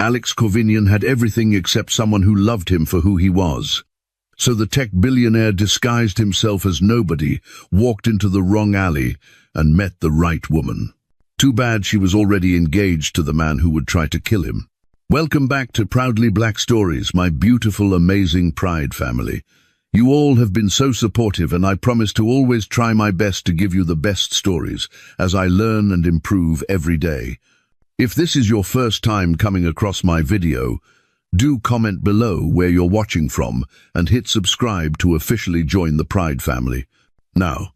Alex Corvinian had everything except someone who loved him for who he was. So the tech billionaire disguised himself as nobody, walked into the wrong alley, and met the right woman. Too bad she was already engaged to the man who would try to kill him. Welcome back to Proudly Black Stories, my beautiful, amazing Pride family. You all have been so supportive, and I promise to always try my best to give you the best stories as I learn and improve every day. If this is your first time coming across my video, do comment below where you're watching from and hit subscribe to officially join the Pride family. Now,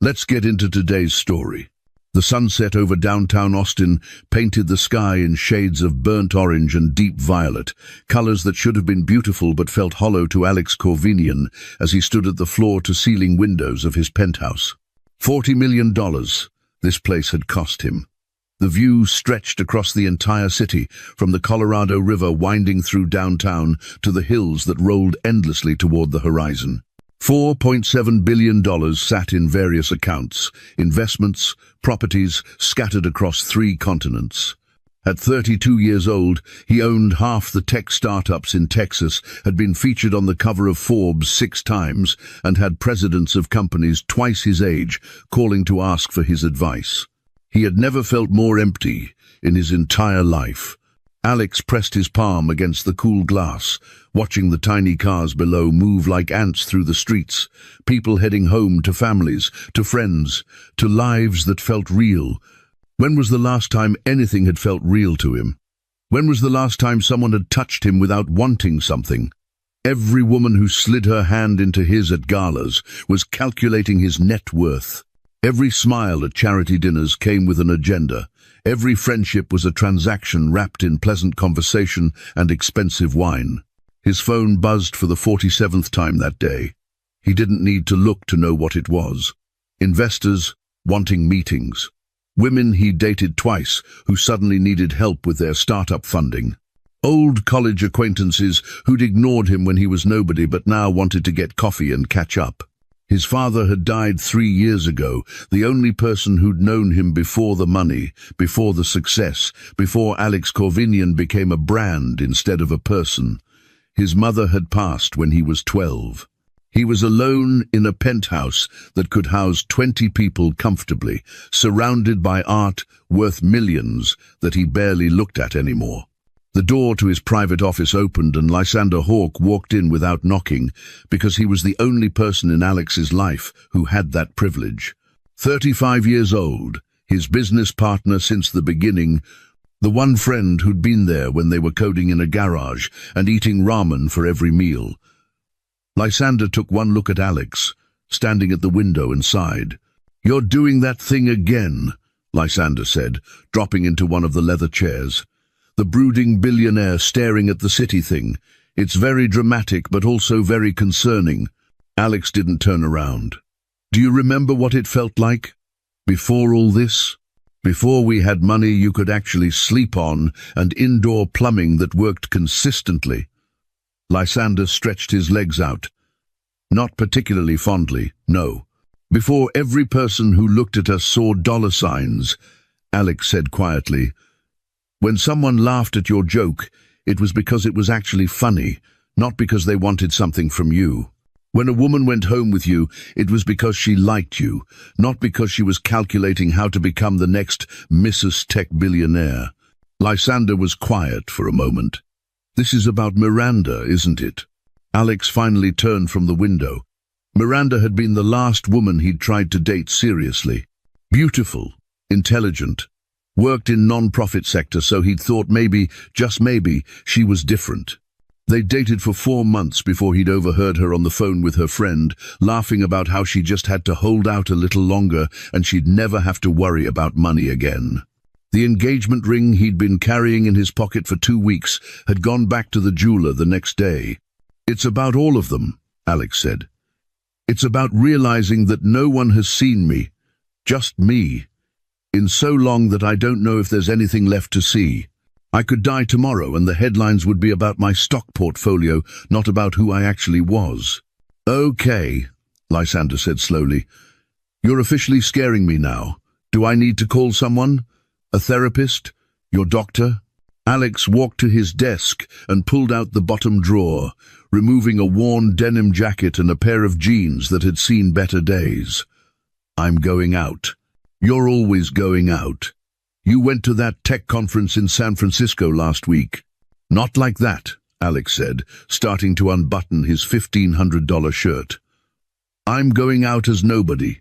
let's get into today's story. The sunset over downtown Austin painted the sky in shades of burnt orange and deep violet, colors that should have been beautiful but felt hollow to Alex Corvinian as he stood at the floor-to-ceiling windows of his penthouse. $40 million, this place had cost him. The view stretched across the entire city, from the Colorado River winding through downtown to the hills that rolled endlessly toward the horizon. $4.7 billion sat in various accounts, investments, properties scattered across 3 continents. At 32 years old, he owned half the tech startups in Texas, had been featured on the cover of Forbes 6 times, and had presidents of companies twice his age calling to ask for his advice. He had never felt more empty in his entire life. Alex pressed his palm against the cool glass, watching the tiny cars below move like ants through the streets, people heading home to families, to friends, to lives that felt real. When was the last time anything had felt real to him? When was the last time someone had touched him without wanting something? Every woman who slid her hand into his at galas was calculating his net worth. Every smile at charity dinners came with an agenda. Every friendship was a transaction wrapped in pleasant conversation and expensive wine. His phone buzzed for the 47th time that day. He didn't need to look to know what it was. Investors wanting meetings. Women he dated twice who suddenly needed help with their startup funding. Old college acquaintances who'd ignored him when he was nobody but now wanted to get coffee and catch up. His father had died 3 years ago, the only person who'd known him before the money, before the success, before Alex Corvinian became a brand instead of a person. His mother had passed when he was 12. He was alone in a penthouse that could house 20 people comfortably, surrounded by art worth millions that he barely looked at anymore. The door to his private office opened and Lysander Hawke walked in without knocking, because he was the only person in Alex's life who had that privilege. 35 years old, his business partner since the beginning, the one friend who'd been there when they were coding in a garage and eating ramen for every meal. Lysander took one look at Alex, standing at the window, and sighed. "You're doing that thing again," Lysander said, dropping into one of the leather chairs. The brooding billionaire staring at the city thing. It's very dramatic, but also very concerning. Alex didn't turn around. "Do you remember what it felt like? Before all this? Before we had money you could actually sleep on and indoor plumbing that worked consistently." Lysander stretched his legs out. "Not particularly fondly, no. Before every person who looked at us saw dollar signs," Alex said quietly. "When someone laughed at your joke, it was because it was actually funny, not because they wanted something from you. When a woman went home with you, it was because she liked you, not because she was calculating how to become the next Mrs. Tech Billionaire." Lysander was quiet for a moment. "This is about Miranda, isn't it?" Alex finally turned from the window. Miranda had been the last woman he'd tried to date seriously. Beautiful, intelligent, worked in non-profit sector, so he'd thought maybe, just maybe, she was different. They dated for 4 months before he'd overheard her on the phone with her friend, laughing about how she just had to hold out a little longer and she'd never have to worry about money again. The engagement ring he'd been carrying in his pocket for 2 weeks had gone back to the jeweler the next day. "It's about all of them," Alex said. "It's about realizing that no one has seen me, just me, in so long that I don't know if there's anything left to see. I could die tomorrow and the headlines would be about my stock portfolio, not about who I actually was." "Okay," Lysander said slowly. "You're officially scaring me now. Do I need to call someone? A therapist? Your doctor?" Alex walked to his desk and pulled out the bottom drawer, removing a worn denim jacket and a pair of jeans that had seen better days. "I'm going out." "You're always going out. You went to that tech conference in San Francisco last week." "Not like that," Alex said, starting to unbutton his $1,500 shirt. "I'm going out as nobody.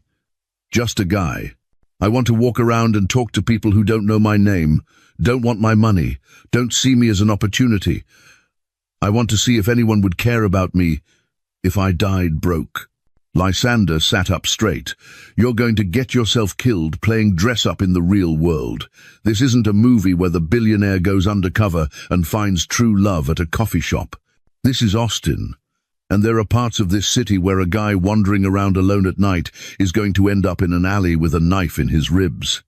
Just a guy. I want to walk around and talk to people who don't know my name, don't want my money, don't see me as an opportunity. I want to see if anyone would care about me if I died broke." Lysander sat up straight. "You're going to get yourself killed playing dress-up in the real world. This isn't a movie where the billionaire goes undercover and finds true love at a coffee shop. This is Austin. And there are parts of this city where a guy wandering around alone at night is going to end up in an alley with a knife in his ribs."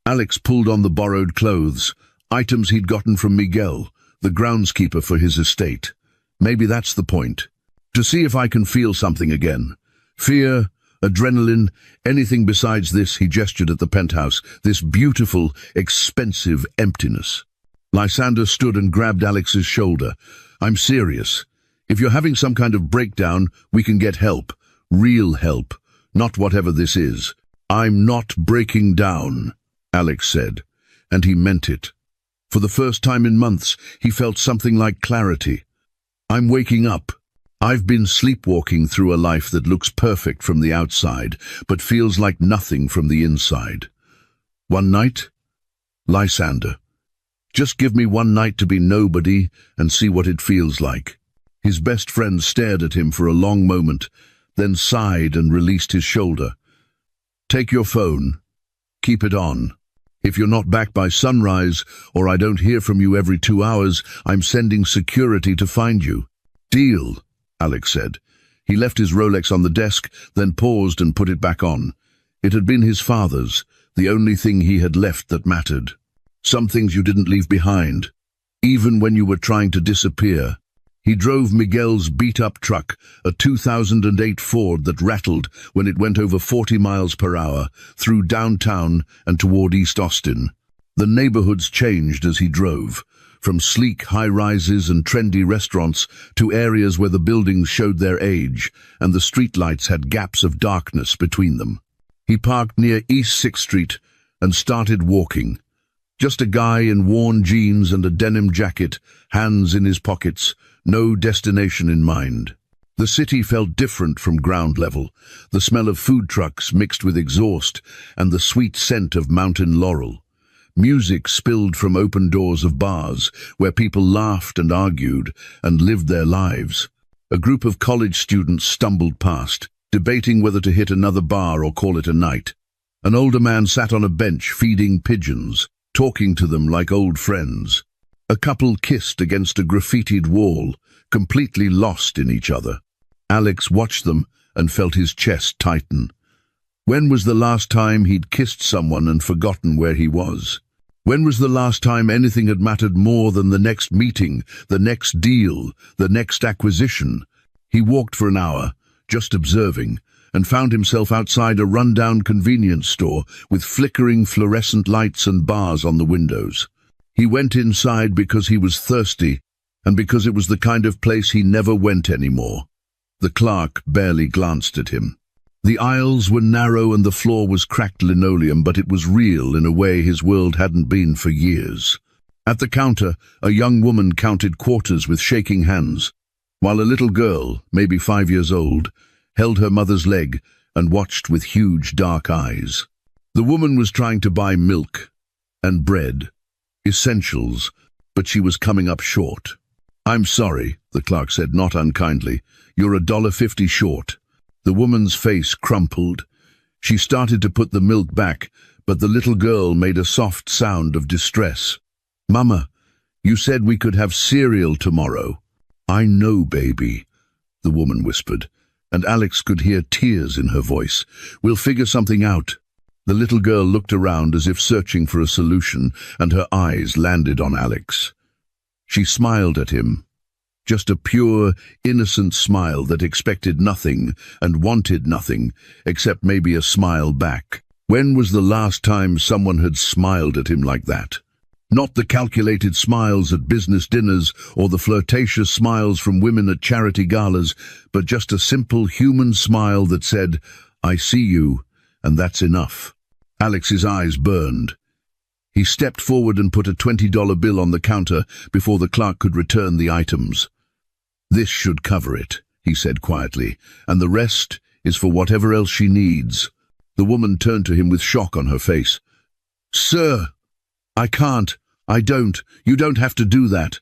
Alex pulled on the borrowed clothes, items he'd gotten from Miguel, the groundskeeper for his estate. "Maybe that's the point. To see if I can feel something again. Fear, adrenaline, anything besides this," he gestured at the penthouse, "this beautiful, expensive emptiness." Lysander stood and grabbed Alex's shoulder. "I'm serious. If you're having some kind of breakdown, we can get help. Real help. Not whatever this is." "I'm not breaking down," Alex said, and he meant it. For the first time in months, he felt something like clarity. "I'm waking up. I've been sleepwalking through a life that looks perfect from the outside, but feels like nothing from the inside. One night? Lysander. Just give me one night to be nobody and see what it feels like." His best friend stared at him for a long moment, then sighed and released his shoulder. "Take your phone. Keep it on. If you're not back by sunrise, or I don't hear from you every 2 hours, I'm sending security to find you." "Deal," Alex said. He left his Rolex on the desk, then paused and put it back on. It had been his father's, the only thing he had left that mattered. Some things you didn't leave behind, even when you were trying to disappear. He drove Miguel's beat-up truck, a 2008 Ford that rattled when it went over 40 miles per hour, through downtown and toward East Austin. The neighborhoods changed as he drove, from sleek high-rises and trendy restaurants to areas where the buildings showed their age and the streetlights had gaps of darkness between them. He parked near East 6th Street and started walking. Just a guy in worn jeans and a denim jacket, hands in his pockets, no destination in mind. The city felt different from ground level, the smell of food trucks mixed with exhaust and the sweet scent of mountain laurel. Music spilled from open doors of bars where people laughed and argued and lived their lives. A group of college students stumbled past, debating whether to hit another bar or call it a night. An older man sat on a bench feeding pigeons, talking to them like old friends. A couple kissed against a graffitied wall, completely lost in each other. Alex watched them and felt his chest tighten. When was the last time he'd kissed someone and forgotten where he was? When was the last time anything had mattered more than the next meeting, the next deal, the next acquisition? He walked for an hour, just observing, and found himself outside a rundown convenience store with flickering fluorescent lights and bars on the windows. He went inside because he was thirsty, and because it was the kind of place he never went anymore. The clerk barely glanced at him. The aisles were narrow and the floor was cracked linoleum, but it was real in a way his world hadn't been for years. At the counter, a young woman counted quarters with shaking hands, while a little girl, maybe 5 years old, held her mother's leg and watched with huge dark eyes. The woman was trying to buy milk and bread, essentials, but she was coming up short. "I'm sorry," the clerk said, not unkindly. "You're $1.50 short." The woman's face crumpled. She started to put the milk back, but the little girl made a soft sound of distress. "Mama, you said we could have cereal tomorrow." "I know, baby," the woman whispered, and Alex could hear tears in her voice. "We'll figure something out." The little girl looked around as if searching for a solution, and her eyes landed on Alex. She smiled at him. Just a pure, innocent smile that expected nothing and wanted nothing, except maybe a smile back. When was the last time someone had smiled at him like that? Not the calculated smiles at business dinners or the flirtatious smiles from women at charity galas, but just a simple human smile that said, "I see you, and that's enough." Alex's eyes burned. He stepped forward and put a $20 bill on the counter before the clerk could return the items. "This should cover it," he said quietly, "and the rest is for whatever else she needs." The woman turned to him with shock on her face. "Sir, I can't. You don't have to do that."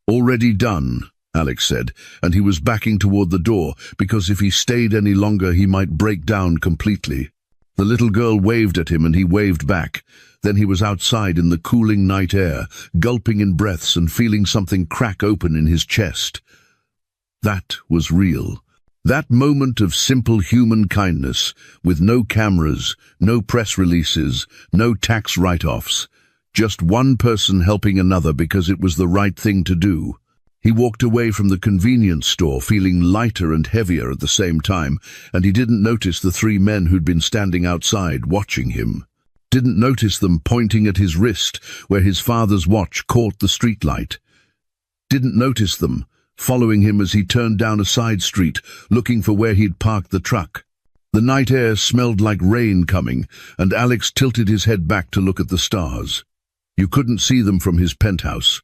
"Already done," Alex said, and he was backing toward the door, because if he stayed any longer he might break down completely. The little girl waved at him and he waved back. Then he was outside in the cooling night air, gulping in breaths and feeling something crack open in his chest. That was real. That moment of simple human kindness, with no cameras, no press releases, no tax write-offs. Just one person helping another because it was the right thing to do. He walked away from the convenience store feeling lighter and heavier at the same time, and he didn't notice the three men who'd been standing outside watching him. Didn't notice them pointing at his wrist where his father's watch caught the streetlight. Didn't notice them following him as he turned down a side street, looking for where he'd parked the truck. The night air smelled like rain coming, and Alex tilted his head back to look at the stars. You couldn't see them from his penthouse.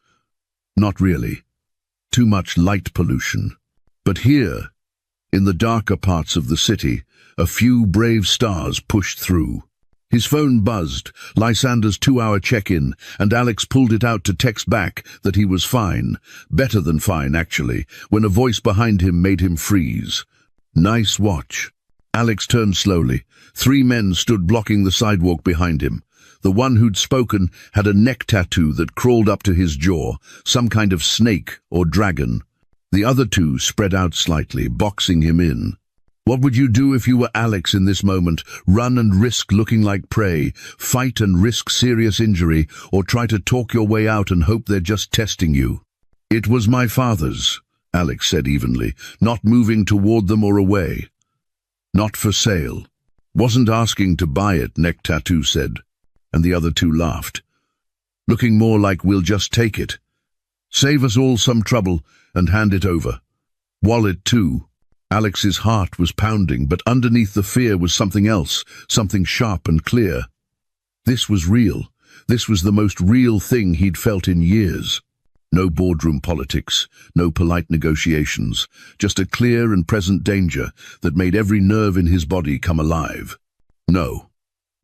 Not really. Too much light pollution. But here, in the darker parts of the city, a few brave stars pushed through. His phone buzzed, Lysander's 2-hour check-in, and Alex pulled it out to text back that he was fine, better than fine actually, when a voice behind him made him freeze. "Nice watch." Alex turned slowly. 3 men stood blocking the sidewalk behind him. The one who'd spoken had a neck tattoo that crawled up to his jaw, some kind of snake or dragon. The other 2 spread out slightly, boxing him in. What would you do if you were Alex in this moment? Run and risk looking like prey, fight and risk serious injury, or try to talk your way out and hope they're just testing you? "It was my father's," Alex said evenly, not moving toward them or away. "Not for sale." "Wasn't asking to buy it," neck tattoo said, and the other 2 laughed. "Looking more like we'll just take it. Save us all some trouble and hand it over. Wallet too." Alex's heart was pounding, but underneath the fear was something else, something sharp and clear. This was real. This was the most real thing he'd felt in years. No boardroom politics, no polite negotiations, just a clear and present danger that made every nerve in his body come alive. "No,"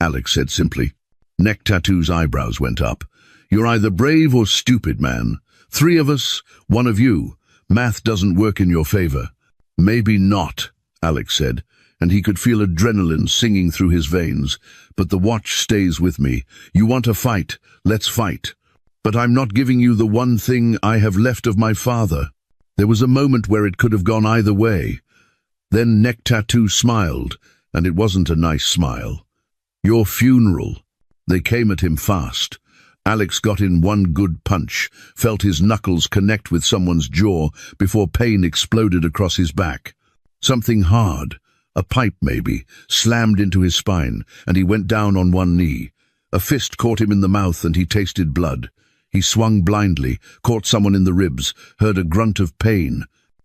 Alex said simply. Neck tattoo's eyebrows went up. "You're either brave or stupid, man. 3 of us, 1 of you. Math doesn't work in your favor." "Maybe not," Alex said, and he could feel adrenaline singing through his veins. "But the watch stays with me. You want to fight? Let's fight. But I'm not giving you the one thing I have left of my father." There was a moment where it could have gone either way. Then Neck Tattoo smiled, and it wasn't a nice smile. "Your funeral." They came at him fast. Alex got in one good punch, felt his knuckles connect with someone's jaw before pain exploded across his back. Something hard, a pipe maybe, slammed into his spine, and he went down on one knee. A fist caught him in the mouth and he tasted blood. He swung blindly, caught someone in the ribs, heard a grunt of pain.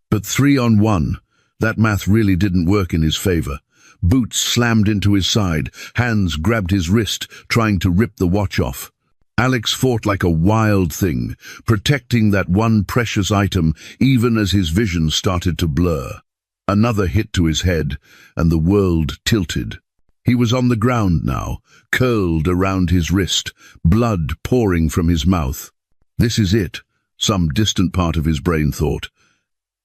But 3 on 1, that math really didn't work in his favor. Boots slammed into his side, hands grabbed his wrist, trying to rip the watch off. Alex fought like a wild thing, protecting that one precious item even as his vision started to blur. Another hit to his head, and the world tilted. He was on the ground now, curled around his wrist, blood pouring from his mouth. "This is it," some distant part of his brain thought.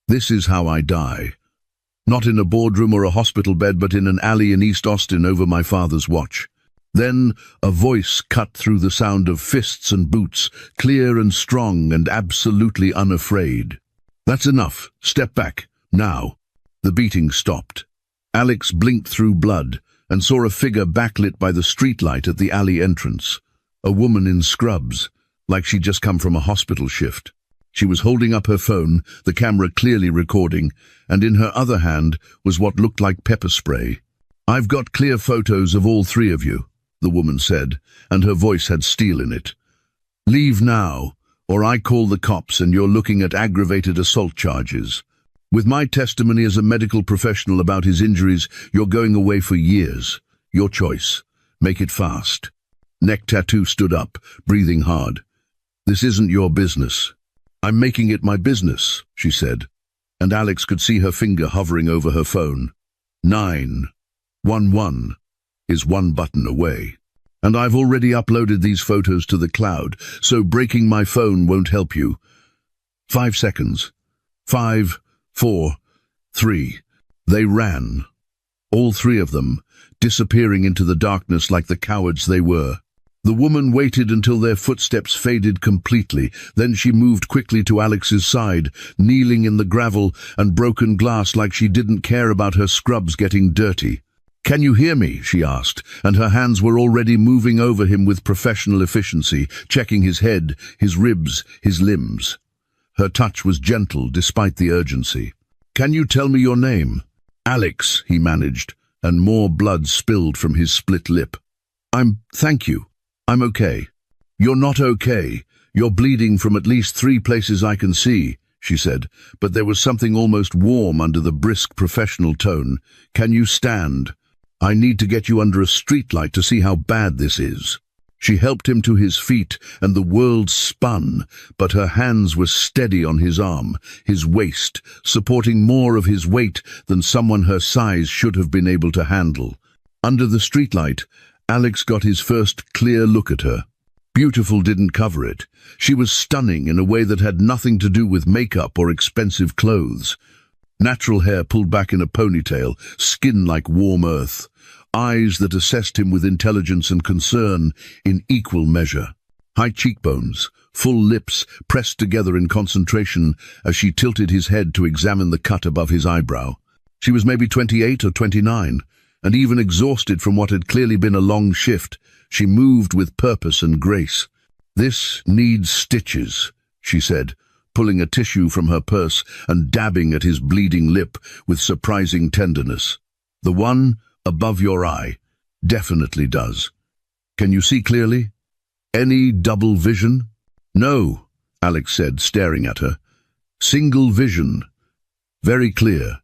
"This is how I die. Not in a boardroom or a hospital bed, but in an alley in East Austin over my father's watch." Then a voice cut through the sound of fists and boots, clear and strong and absolutely unafraid. "That's enough. Step back. Now." The beating stopped. Alex blinked through blood and saw a figure backlit by the streetlight at the alley entrance. A woman in scrubs, like she'd just come from a hospital shift. She was holding up her phone, the camera clearly recording, and in her other hand was what looked like pepper spray. "I've got clear photos of all 3 of you," the woman said, and her voice had steel in it. Leave now, or I call the cops and you're looking at aggravated assault charges. With my testimony as a medical professional about his injuries, you're going away for years. Your choice. Make it fast. Neck Tattoo stood up, breathing hard. This isn't your business. I'm making it my business, she said, and Alex could see her finger hovering over her phone. 911 is one button away. And I've already uploaded these photos to the cloud, so breaking my phone won't help you. 5 seconds. 5, 4, 3. They ran. All three of them, disappearing into the darkness like the cowards they were. The woman waited until their footsteps faded completely. Then she moved quickly to Alex's side, kneeling in the gravel and broken glass like she didn't care about her scrubs getting dirty. "Can you hear me?" she asked, and her hands were already moving over him with professional efficiency, checking his head, his ribs, his limbs. Her touch was gentle despite the urgency. "Can you tell me your name?" "Alex," he managed, and more blood spilled from his split lip. Thank you. I'm okay." "You're not okay. You're bleeding from at least 3 places I can see," she said, but there was something almost warm under the brisk professional tone. "Can you stand? I need to get you under a streetlight to see how bad this is." She helped him to his feet, and the world spun, but her hands were steady on his arm, his waist, supporting more of his weight than someone her size should have been able to handle. Under the streetlight, Alex got his first clear look at her. Beautiful didn't cover it. She was stunning in a way that had nothing to do with makeup or expensive clothes. Natural hair pulled back in a ponytail, skin like warm earth, eyes that assessed him with intelligence and concern in equal measure. High cheekbones, full lips pressed together in concentration as she tilted his head to examine the cut above his eyebrow. She was maybe 28 or 29, and even exhausted from what had clearly been a long shift, she moved with purpose and grace. "This needs stitches," she said, pulling a tissue from her purse and dabbing at his bleeding lip with surprising tenderness. "The one above your eye definitely does. Can you see clearly? Any double vision?" "No," Alex said, staring at her. "Single vision. Very clear.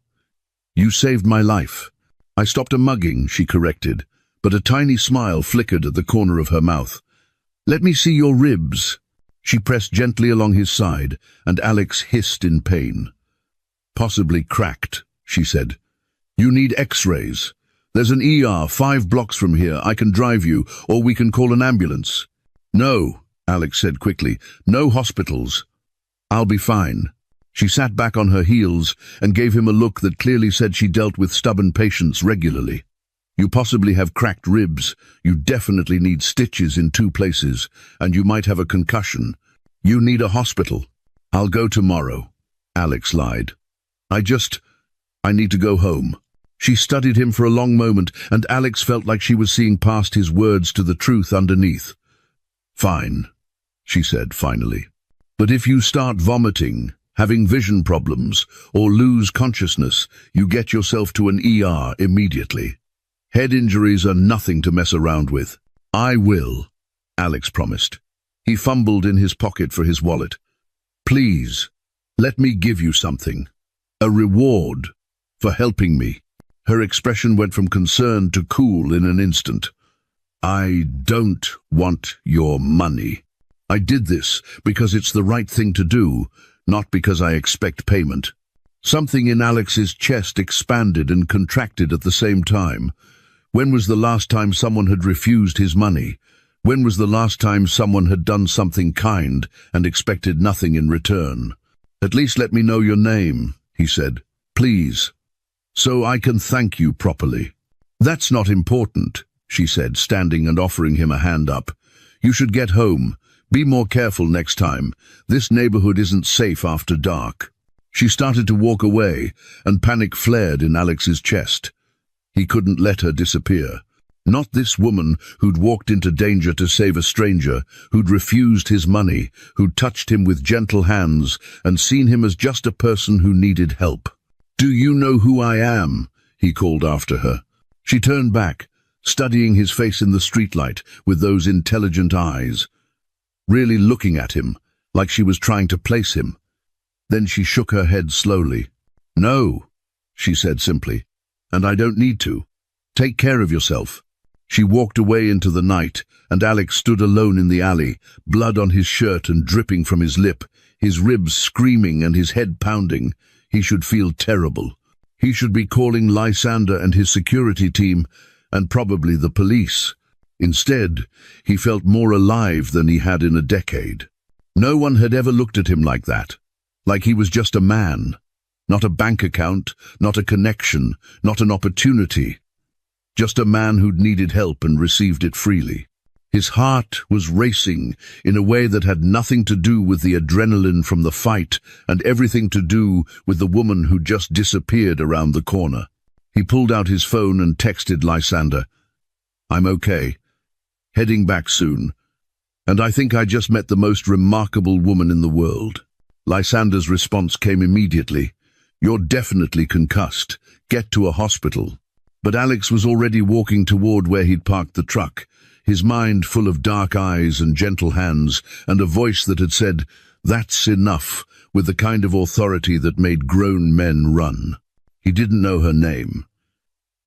You saved my life." "I stopped a mugging," she corrected, but a tiny smile flickered at the corner of her mouth. "Let me see your ribs." She pressed gently along his side, and Alex hissed in pain. "Possibly cracked," she said. "You need x-rays. There's an ER 5 blocks from here. I can drive you, or we can call an ambulance." "No," Alex said quickly. "No hospitals. I'll be fine." She sat back on her heels and gave him a look that clearly said she dealt with stubborn patients regularly. "You possibly have cracked ribs, you definitely need stitches in 2 places, and you might have a concussion. You need a hospital." "I'll go tomorrow," Alex lied. I need to go home." She studied him for a long moment, and Alex felt like she was seeing past his words to the truth underneath. "Fine," she said finally. "But if you start vomiting, having vision problems, or lose consciousness, you get yourself to an ER immediately. Head injuries are nothing to mess around with." "I will," Alex promised. He fumbled in his pocket for his wallet. "Please, let me give you something. A reward for helping me." Her expression went from concern to cool in an instant. "I don't want your money. I did this because it's the right thing to do, not because I expect payment." Something in Alex's chest expanded and contracted at the same time. When was the last time someone had refused his money? When was the last time someone had done something kind and expected nothing in return? "At least let me know your name," he said. "Please. So I can thank you properly." "That's not important," she said, standing and offering him a hand up. "You should get home. Be more careful next time. This neighborhood isn't safe after dark." She started to walk away, and panic flared in Alex's chest. He couldn't let her disappear. Not this woman who'd walked into danger to save a stranger, who'd refused his money, who'd touched him with gentle hands and seen him as just a person who needed help. "Do you know who I am?" he called after her. She turned back, studying his face in the streetlight with those intelligent eyes. really looking at him, like she was trying to place him. Then she shook her head slowly. "No," she said simply, "and I don't need to. Take care of yourself." She walked away into the night, and Alex stood alone in the alley, blood on his shirt and dripping from his lip, his ribs screaming and his head pounding. He should feel terrible. He should be calling Lysander and his security team, and probably the police. Instead, he felt more alive than he had in a decade. No one had ever looked at him like that, like he was just a man. Not a bank account, not a connection, not an opportunity. Just a man who'd needed help and received it freely. His heart was racing in a way that had nothing to do with the adrenaline from the fight and everything to do with the woman who just disappeared around the corner. He pulled out his phone and texted Lysander, "I'm okay. Heading back soon. And I think I just met the most remarkable woman in the world." Lysander's response came immediately. "You're definitely concussed. Get to a hospital." But Alex was already walking toward where he'd parked the truck, his mind full of dark eyes and gentle hands, and a voice that had said, "That's enough," with the kind of authority that made grown men run. He didn't know her name.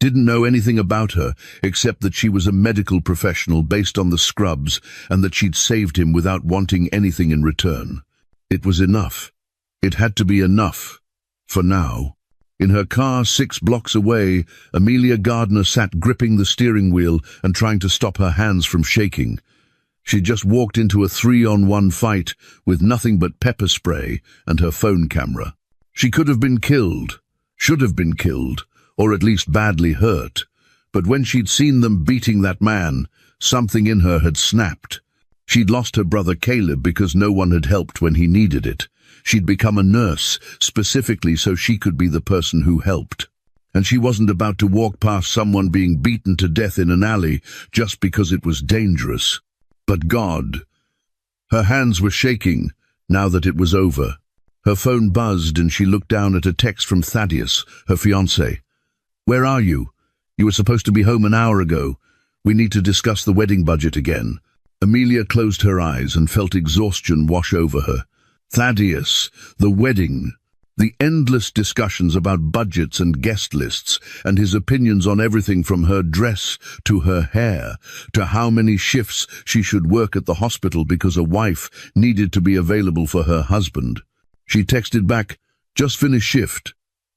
Didn't know anything about her, except that she was a medical professional based on the scrubs, and that she'd saved him without wanting anything in return. It was enough. It had to be enough. For now. In her car 6 blocks away, Amelia Gardner sat gripping the steering wheel and trying to stop her hands from shaking. She just walked into a 3-on-1 fight with nothing but pepper spray and her phone camera. She could have been killed, should have been killed, or at least badly hurt. But when she'd seen them beating that man, something in her had snapped. She'd lost her brother Caleb because no one had helped when he needed it. She'd become a nurse, specifically so she could be the person who helped. And she wasn't about to walk past someone being beaten to death in an alley just because it was dangerous. But God. Her hands were shaking, now that it was over. Her phone buzzed and she looked down at a text from Thaddeus, her fiancé. "Where are you? You were supposed to be home an hour ago. We need to discuss the wedding budget again." Amelia closed her eyes and felt exhaustion wash over her. Thaddeus, the wedding, the endless discussions about budgets and guest lists, and his opinions on everything from her dress to her hair, to how many shifts she should work at the hospital because a wife needed to be available for her husband. She texted back, "Just finished shift.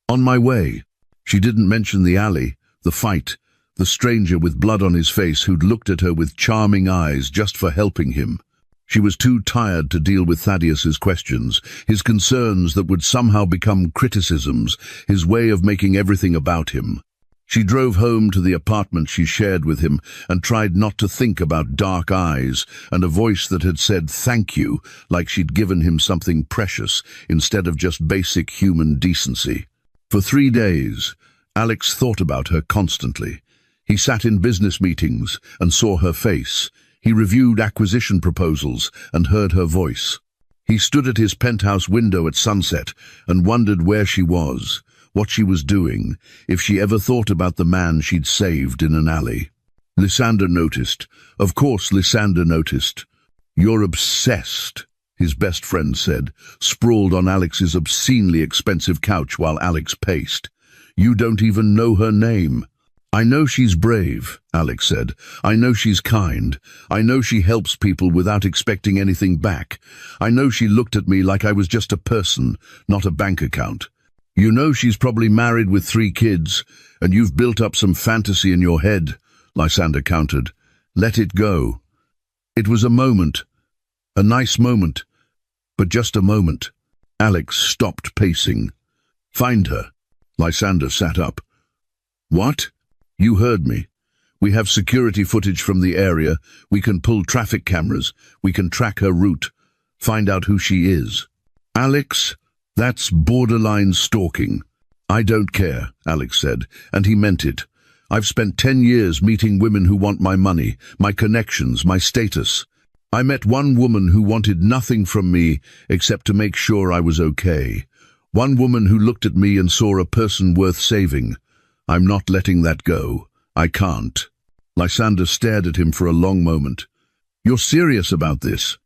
On my way." She didn't mention the alley, the fight, the stranger with blood on his face who'd looked at her with charming eyes just for helping him. She was too tired to deal with Thaddeus's questions, his concerns that would somehow become criticisms, his way of making everything about him. She drove home to the apartment she shared with him and tried not to think about dark eyes and a voice that had said thank you, like she'd given him something precious instead of just basic human decency. For 3 days, Alex thought about her constantly. He sat in business meetings and saw her face. He reviewed acquisition proposals and heard her voice. He stood at his penthouse window at sunset and wondered where she was, what she was doing, if she ever thought about the man she'd saved in an alley. Lysander noticed. Of course Lysander noticed. "You're obsessed," his best friend said, sprawled on Alex's obscenely expensive couch while Alex paced. "You don't even know her name." "I know she's brave," Alex said. "I know she's kind. I know she helps people without expecting anything back. I know she looked at me like I was just a person, not a bank account. You know she's probably married with 3 kids, and you've built up some fantasy in your head," Lysander countered. "Let it go." It was a moment. A nice moment. But just a moment. Alex stopped pacing. "Find her." Lysander sat up. "What?" "You heard me. We have security footage from the area. We can pull traffic cameras. We can track her route. Find out who she is." "Alex, that's borderline stalking." "I don't care," Alex said, and he meant it. "I've spent 10 years meeting women who want my money, my connections, my status. I met one woman who wanted nothing from me except to make sure I was okay. One woman who looked at me and saw a person worth saving. I'm not letting that go. I can't." Lysander stared at him for a long moment. "You're serious about this?"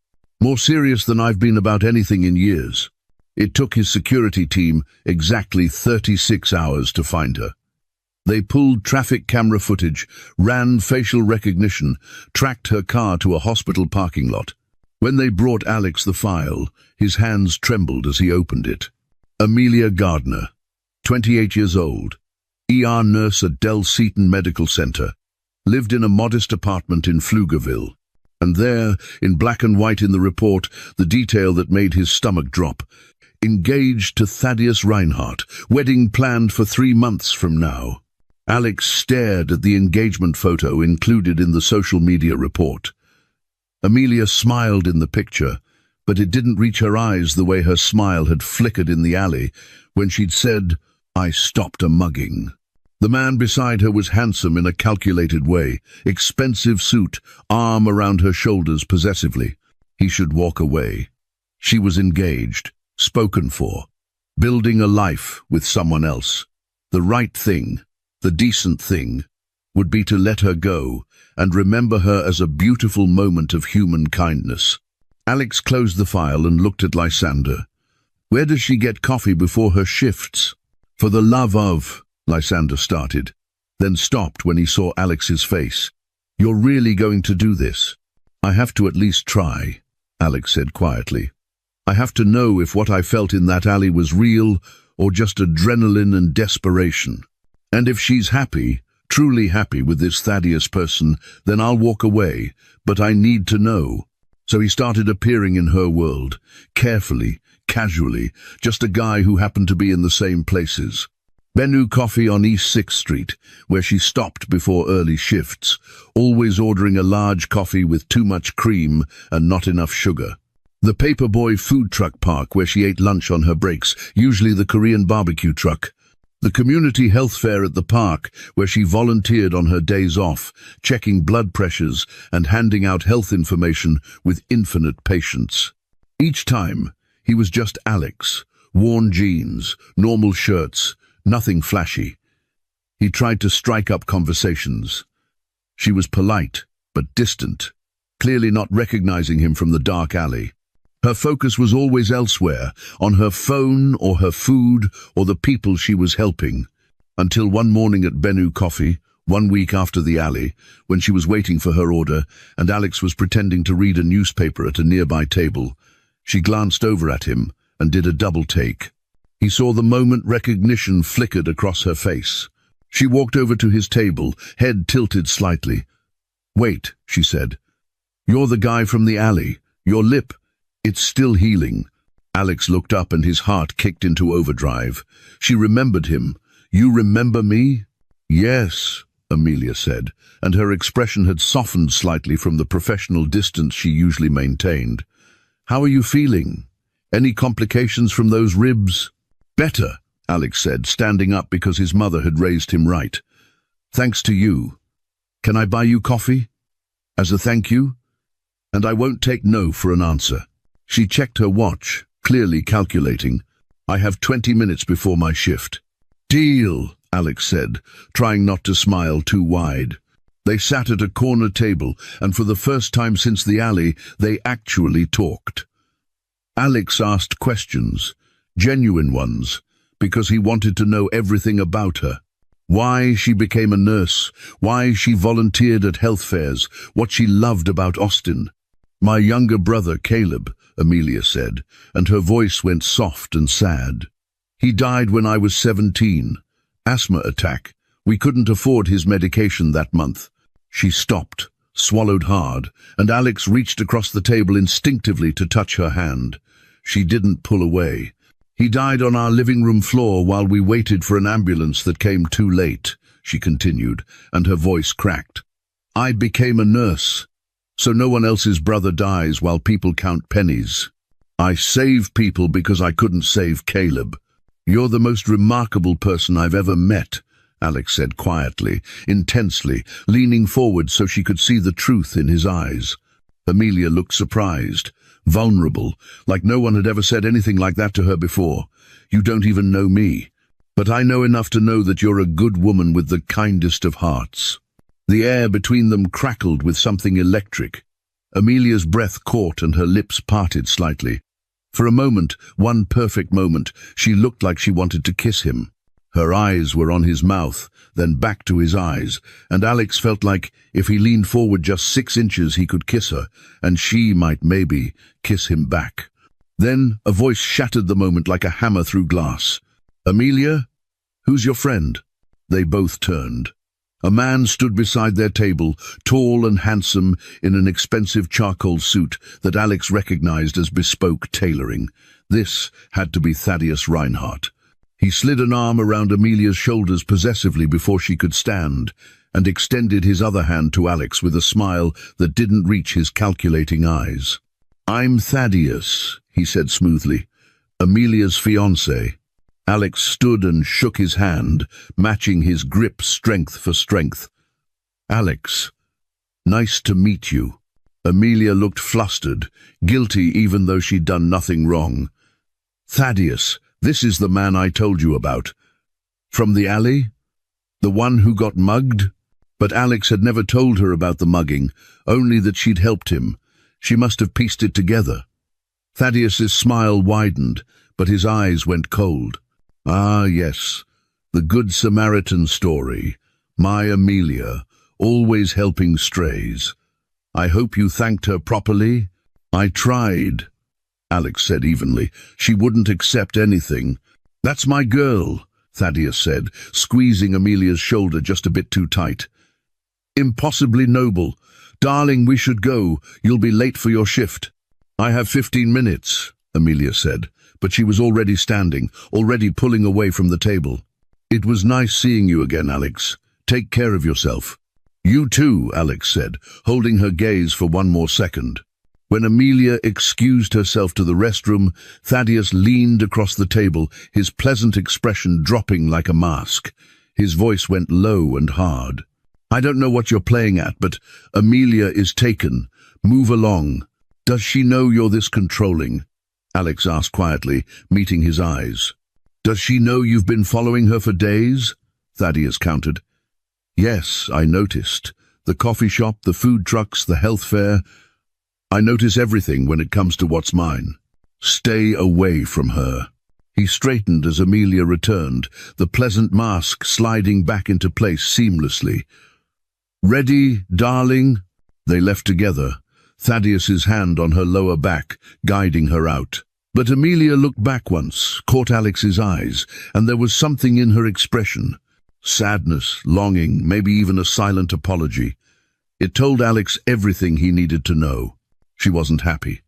More serious than I've been about anything in years. It took his security team exactly 36 hours to find her. They pulled traffic camera footage, ran facial recognition, tracked her car to a hospital parking lot. When they brought Alex the file, his hands trembled as he opened it. Amelia Gardner, 28 years old, ER nurse at Del Seaton Medical Center, lived in a modest apartment in Pflugerville. And there, in black and white in the report, the detail that made his stomach drop. Engaged to Thaddeus Reinhardt, wedding planned for 3 months from now. Alex stared at the engagement photo included in the social media report. Amelia smiled in the picture, but it didn't reach her eyes the way her smile had flickered in the alley when she'd said, "I stopped a mugging." The man beside her was handsome in a calculated way, expensive suit, arm around her shoulders possessively. He should walk away. She was engaged, spoken for, building a life with someone else. The right thing, the decent thing, would be to let her go and remember her as a beautiful moment of human kindness. Alex closed the file and looked at Lysander. "Where does she get coffee before her shifts?" "For the love of," Lysander started, then stopped when he saw Alex's face. "You're really going to do this?" "I have to at least try," Alex said quietly. "I have to know if what I felt in that alley was real or just adrenaline and desperation. And if she's happy, truly happy with this Thaddeus person, then I'll walk away, but I need to know." So he started appearing in her world, carefully, casually, just a guy who happened to be in the same places. Bennu Coffee on East 6th Street, where she stopped before early shifts, always ordering a large coffee with too much cream and not enough sugar. The Paperboy food truck park, where she ate lunch on her breaks, usually the Korean barbecue truck. The community health fair at the park, where she volunteered on her days off, checking blood pressures and handing out health information with infinite patience. Each time, he was just Alex, worn jeans, normal shirts, nothing flashy. He tried to strike up conversations. She was polite, but distant, clearly not recognizing him from the dark alley. Her focus was always elsewhere, on her phone or her food or the people she was helping. Until one morning at Bennu Coffee, 1 week after the alley, when she was waiting for her order and Alex was pretending to read a newspaper at a nearby table, she glanced over at him and did a double take. He saw the moment recognition flickered across her face. She walked over to his table, head tilted slightly. "Wait," she said. "You're the guy from the alley. Your lip, it's still healing." Alex looked up and his heart kicked into overdrive. She remembered him. "You remember me?" "Yes," Amelia said, and her expression had softened slightly from the professional distance she usually maintained. "How are you feeling? Any complications from those ribs?" "Better," Alex said, standing up because his mother had raised him right. "Thanks to you. Can I buy you coffee? As a thank you? And I won't take no for an answer." She checked her watch, clearly calculating. "I have 20 minutes before my shift." "Deal," Alex said, trying not to smile too wide. They sat at a corner table, and for the first time since the alley, they actually talked. Alex asked questions, genuine ones, because he wanted to know everything about her. Why she became a nurse, why she volunteered at health fairs, what she loved about Austin. "My younger brother, Caleb," Amelia said, and her voice went soft and sad. "He died when I was 17. Asthma attack. We couldn't afford his medication that month." She stopped, swallowed hard, and Alex reached across the table instinctively to touch her hand. She didn't pull away. "He died on our living room floor while we waited for an ambulance that came too late," she continued, and her voice cracked. "I became a nurse, so no one else's brother dies while people count pennies. I save people because I couldn't save Caleb." "You're the most remarkable person I've ever met," Alex said quietly, intensely, leaning forward so she could see the truth in his eyes. Amelia looked surprised, vulnerable, like no one had ever said anything like that to her before. "You don't even know me, but I know enough to know that you're a good woman with the kindest of hearts." The air between them crackled with something electric. Amelia's breath caught and her lips parted slightly. For a moment, one perfect moment, she looked like she wanted to kiss him. Her eyes were on his mouth, then back to his eyes, and Alex felt like if he leaned forward just 6 inches he could kiss her, and she might maybe kiss him back. Then a voice shattered the moment like a hammer through glass. "Amelia? Who's your friend?" They both turned. A man stood beside their table, tall and handsome, in an expensive charcoal suit that Alex recognized as bespoke tailoring. This had to be Thaddeus Reinhardt. He slid an arm around Amelia's shoulders possessively before she could stand, and extended his other hand to Alex with a smile that didn't reach his calculating eyes. "I'm Thaddeus," he said smoothly, "Amelia's fiancé." Alex stood and shook his hand, matching his grip strength for strength. "Alex, nice to meet you." Amelia looked flustered, guilty even though she'd done nothing wrong. "Thaddeus, this is the man I told you about. From the alley? The one who got mugged?" But Alex had never told her about the mugging, only that she'd helped him. She must have pieced it together. Thaddeus's smile widened, but his eyes went cold. "Ah, yes, the Good Samaritan story. My Amelia, always helping strays. I hope you thanked her properly." "I tried," Alex said evenly. "She wouldn't accept anything." "That's my girl," Thaddeus said, squeezing Amelia's shoulder just a bit too tight. "Impossibly noble. Darling, we should go. You'll be late for your shift." "I have 15 minutes, Amelia said, but she was already standing, already pulling away from the table. "It was nice seeing you again, Alex. Take care of yourself." "You too," Alex said, holding her gaze for one more second. When Amelia excused herself to the restroom, Thaddeus leaned across the table, his pleasant expression dropping like a mask. His voice went low and hard. "I don't know what you're playing at, but Amelia is taken. Move along." "Does she know you're this controlling?" Alex asked quietly, meeting his eyes. "Does she know you've been following her for days?" Thaddeus countered. "Yes, I noticed. The coffee shop, the food trucks, the health fair. I notice everything when it comes to what's mine. Stay away from her." He straightened as Amelia returned, the pleasant mask sliding back into place seamlessly. "Ready, darling?" They left together, Thaddeus's hand on her lower back, guiding her out. But Amelia looked back once, caught Alex's eyes, and there was something in her expression. Sadness, longing, maybe even a silent apology. It told Alex everything he needed to know. She wasn't happy.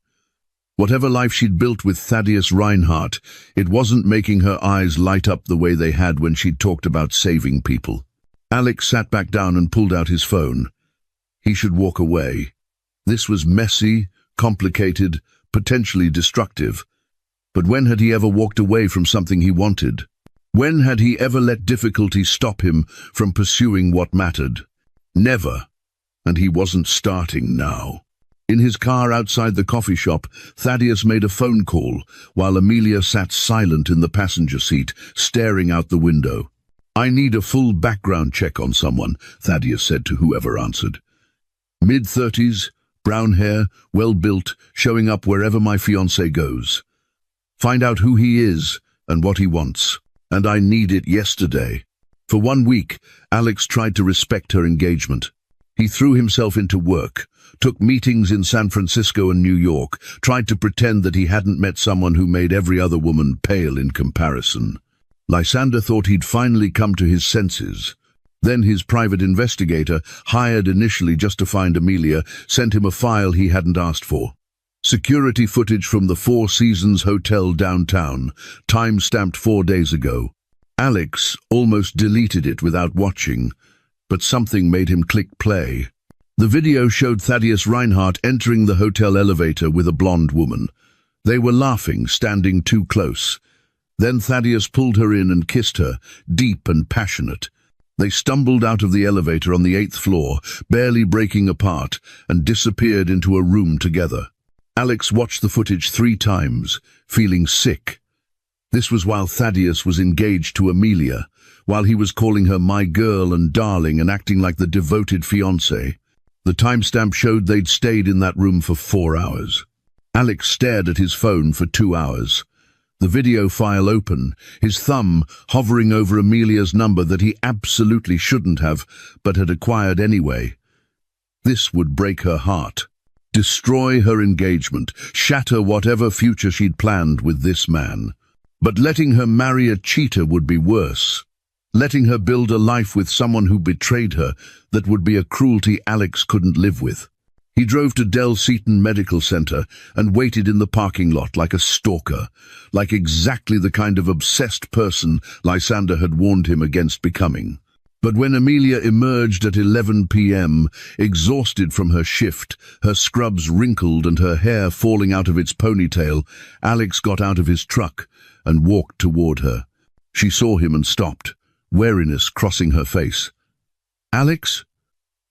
Whatever life she'd built with Thaddeus Reinhardt, it wasn't making her eyes light up the way they had when she'd talked about saving people. Alex sat back down and pulled out his phone. He should walk away. This was messy, complicated, potentially destructive. But when had he ever walked away from something he wanted? When had he ever let difficulty stop him from pursuing what mattered? Never. And he wasn't starting now. In his car outside the coffee shop, Thaddeus made a phone call, while Amelia sat silent in the passenger seat, staring out the window. "I need a full background check on someone," Thaddeus said to whoever answered. "Mid-30s, brown hair, well-built, showing up wherever my fiancé goes. Find out who he is and what he wants. And I need it yesterday." For 1 week, Alex tried to respect her engagement. He threw himself into work, took meetings in San Francisco and New York, tried to pretend that he hadn't met someone who made every other woman pale in comparison. Lysander thought he'd finally come to his senses. Then his private investigator, hired initially just to find Amelia, sent him a file he hadn't asked for. Security footage from the Four Seasons Hotel downtown, time-stamped 4 days ago. Alex almost deleted it without watching, but something made him click play. The video showed Thaddeus Reinhardt entering the hotel elevator with a blonde woman. They were laughing, standing too close. Then Thaddeus pulled her in and kissed her, deep and passionate. They stumbled out of the elevator on the 8th floor, barely breaking apart, and disappeared into a room together. Alex watched the footage 3 times, feeling sick. This was while Thaddeus was engaged to Amelia, while he was calling her my girl and darling and acting like the devoted fiancé. The timestamp showed they'd stayed in that room for 4 hours. Alex stared at his phone for 2 hours. The video file open, his thumb hovering over Amelia's number that he absolutely shouldn't have, but had acquired anyway. This would break her heart. Destroy her engagement, shatter whatever future she'd planned with this man. But letting her marry a cheater would be worse. Letting her build a life with someone who betrayed her, that would be a cruelty Alex couldn't live with. He drove to Del Seaton Medical Center and waited in the parking lot like a stalker, like exactly the kind of obsessed person Lysander had warned him against becoming. But when Amelia emerged at 11 p.m., exhausted from her shift, her scrubs wrinkled and her hair falling out of its ponytail, Alex got out of his truck and walked toward her. She saw him and stopped, wariness crossing her face. "Alex?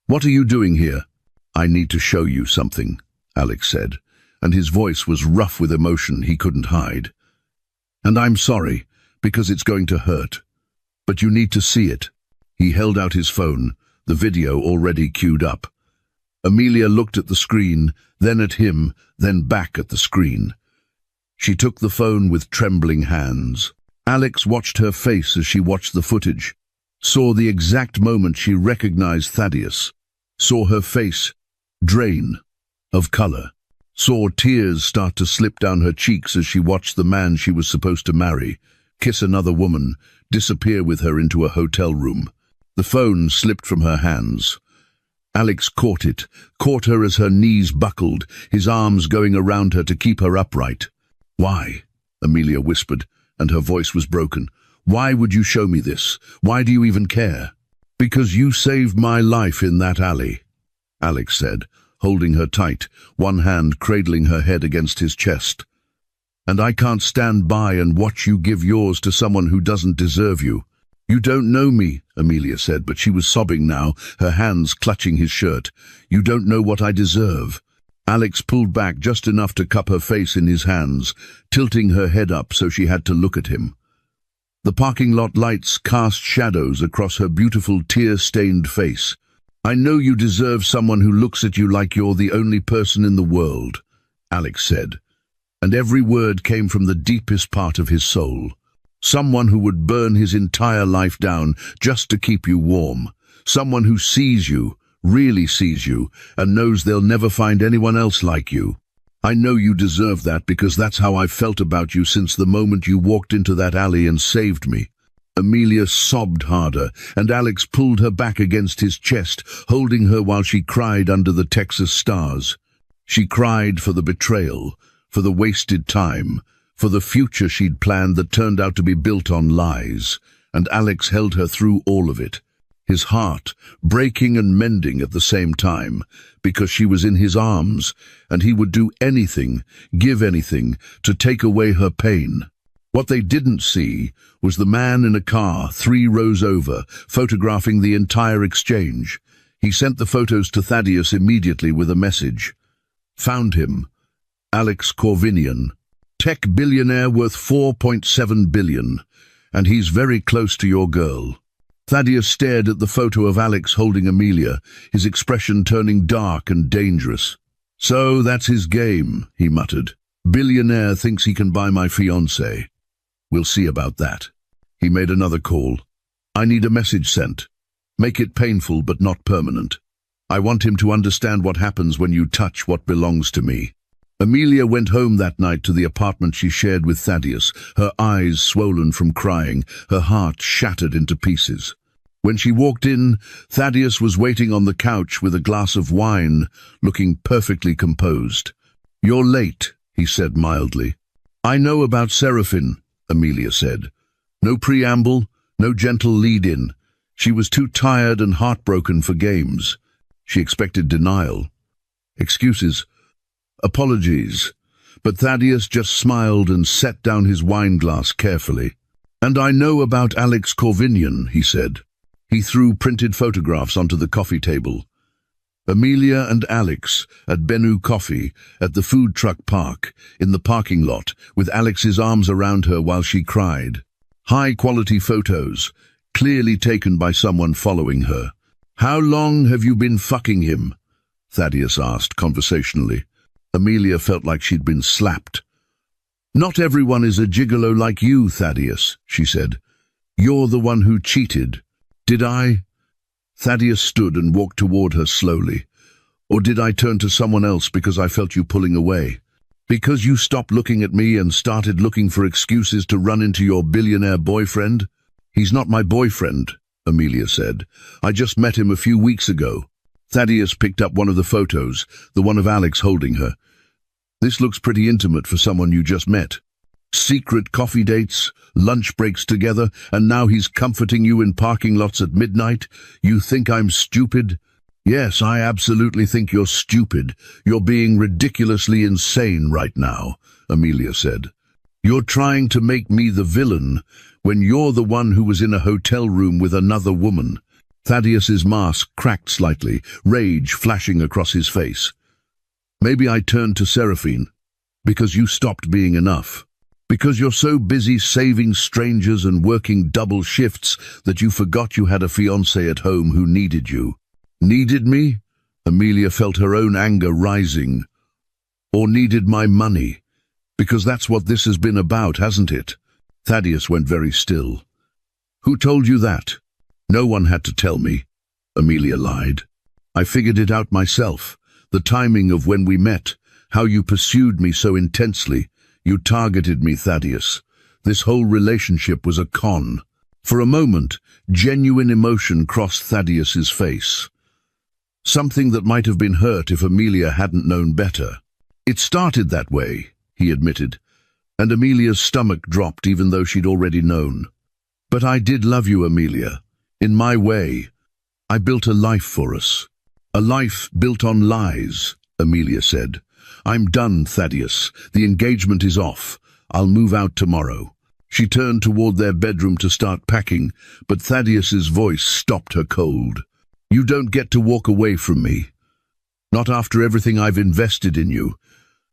What are you doing here?" "I need to show you something," Alex said, and his voice was rough with emotion he couldn't hide. "And I'm sorry, because it's going to hurt. But you need to see it." He held out his phone, the video already queued up. Amelia looked at the screen, then at him, then back at the screen. She took the phone with trembling hands. Alex watched her face as she watched the footage, saw the exact moment she recognized Thaddeus, saw her face drain of color, saw tears start to slip down her cheeks as she watched the man she was supposed to marry kiss another woman, disappear with her into a hotel room. The phone slipped from her hands. Alex caught it, caught her as her knees buckled, his arms going around her to keep her upright. "Why?" Amelia whispered, and her voice was broken. "Why would you show me this? Why do you even care?" "Because you saved my life in that alley," Alex said, holding her tight, one hand cradling her head against his chest. "And I can't stand by and watch you give yours to someone who doesn't deserve you." "You don't know me," Amelia said, but she was sobbing now, her hands clutching his shirt. "You don't know what I deserve." Alex pulled back just enough to cup her face in his hands, tilting her head up so she had to look at him. The parking lot lights cast shadows across her beautiful tear-stained face. "I know you deserve someone who looks at you like you're the only person in the world," Alex said, and every word came from the deepest part of his soul. "Someone who would burn his entire life down just to keep you warm. Someone who sees you, really sees you, and knows they'll never find anyone else like you. I know you deserve that because that's how I've felt about you since the moment you walked into that alley and saved me." Amelia sobbed harder, and Alex pulled her back against his chest, holding her while she cried under the Texas stars. She cried for the betrayal, for the wasted time, for the future she'd planned that turned out to be built on lies, and Alex held her through all of it, his heart breaking and mending at the same time, because she was in his arms, and he would do anything, give anything, to take away her pain. What they didn't see was the man in a car 3 rows over, photographing the entire exchange. He sent the photos to Thaddeus immediately with a message. "Found him. Alex Corvinian. Tech billionaire worth $4.7 billion, and he's very close to your girl." Thaddeus stared at the photo of Alex holding Amelia, his expression turning dark and dangerous. "So that's his game," he muttered. "Billionaire thinks he can buy my fiancée. We'll see about that." He made another call. "I need a message sent. Make it painful but not permanent. I want him to understand what happens when you touch what belongs to me." Amelia went home that night to the apartment she shared with Thaddeus, her eyes swollen from crying, her heart shattered into pieces. When she walked in, Thaddeus was waiting on the couch with a glass of wine, looking perfectly composed. "You're late," he said mildly. "I know about Seraphine," Amelia said. No preamble, no gentle lead-in. She was too tired and heartbroken for games. She expected denial. Excuses. Apologies, but Thaddeus just smiled and set down his wineglass carefully. "And I know about Alex Corvinian," he said. He threw printed photographs onto the coffee table. Amelia and Alex at Bennu Coffee at the food truck park in the parking lot with Alex's arms around her while she cried. High-quality photos, clearly taken by someone following her. "How long have you been fucking him?" Thaddeus asked conversationally. Amelia felt like she'd been slapped. "Not everyone is a gigolo like you, Thaddeus," she said. "You're the one who cheated." "Did I?" Thaddeus stood and walked toward her slowly. "Or did I turn to someone else because I felt you pulling away? Because you stopped looking at me and started looking for excuses to run into your billionaire boyfriend?" "He's not my boyfriend," Amelia said. "I just met him a few weeks ago." Thaddeus picked up one of the photos, the one of Alex holding her. "This looks pretty intimate for someone you just met. Secret coffee dates, lunch breaks together, and now he's comforting you in parking lots at midnight. You think I'm stupid?" "Yes, I absolutely think you're stupid. You're being ridiculously insane right now," Amelia said. "You're trying to make me the villain when you're the one who was in a hotel room with another woman." Thaddeus's mask cracked slightly, rage flashing across his face. "Maybe I turned to Seraphine because you stopped being enough. Because you're so busy saving strangers and working double shifts that you forgot you had a fiancé at home who needed you." "Needed me?" Amelia felt her own anger rising. "Or needed my money? Because that's what this has been about, hasn't it?" Thaddeus went very still. "Who told you that?" "No one had to tell me," Amelia lied. "I figured it out myself. The timing of when we met, how you pursued me so intensely. You targeted me, Thaddeus. This whole relationship was a con." For a moment, genuine emotion crossed Thaddeus's face. Something that might have been hurt if Amelia hadn't known better. "It started that way," he admitted, and Amelia's stomach dropped even though she'd already known. "But I did love you, Amelia. In my way. I built a life for us. A life built on lies," Amelia said. "I'm done, Thaddeus. The engagement is off. I'll move out tomorrow." She turned toward their bedroom to start packing, but Thaddeus's voice stopped her cold. "You don't get to walk away from me. Not after everything I've invested in you.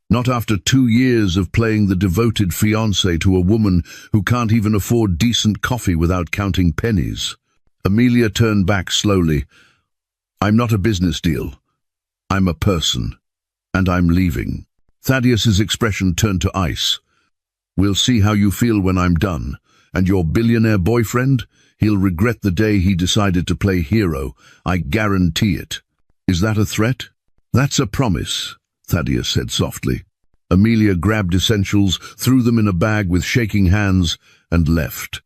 Not after 2 years of playing the devoted fiancé to a woman who can't even afford decent coffee without counting pennies." Amelia turned back slowly. "I'm not a business deal. I'm a person. And I'm leaving." Thaddeus's expression turned to ice. "We'll see how you feel when I'm done. And your billionaire boyfriend? He'll regret the day he decided to play hero. I guarantee it." "Is that a threat?" "That's a promise," Thaddeus said softly. Amelia grabbed essentials, threw them in a bag with shaking hands, and left.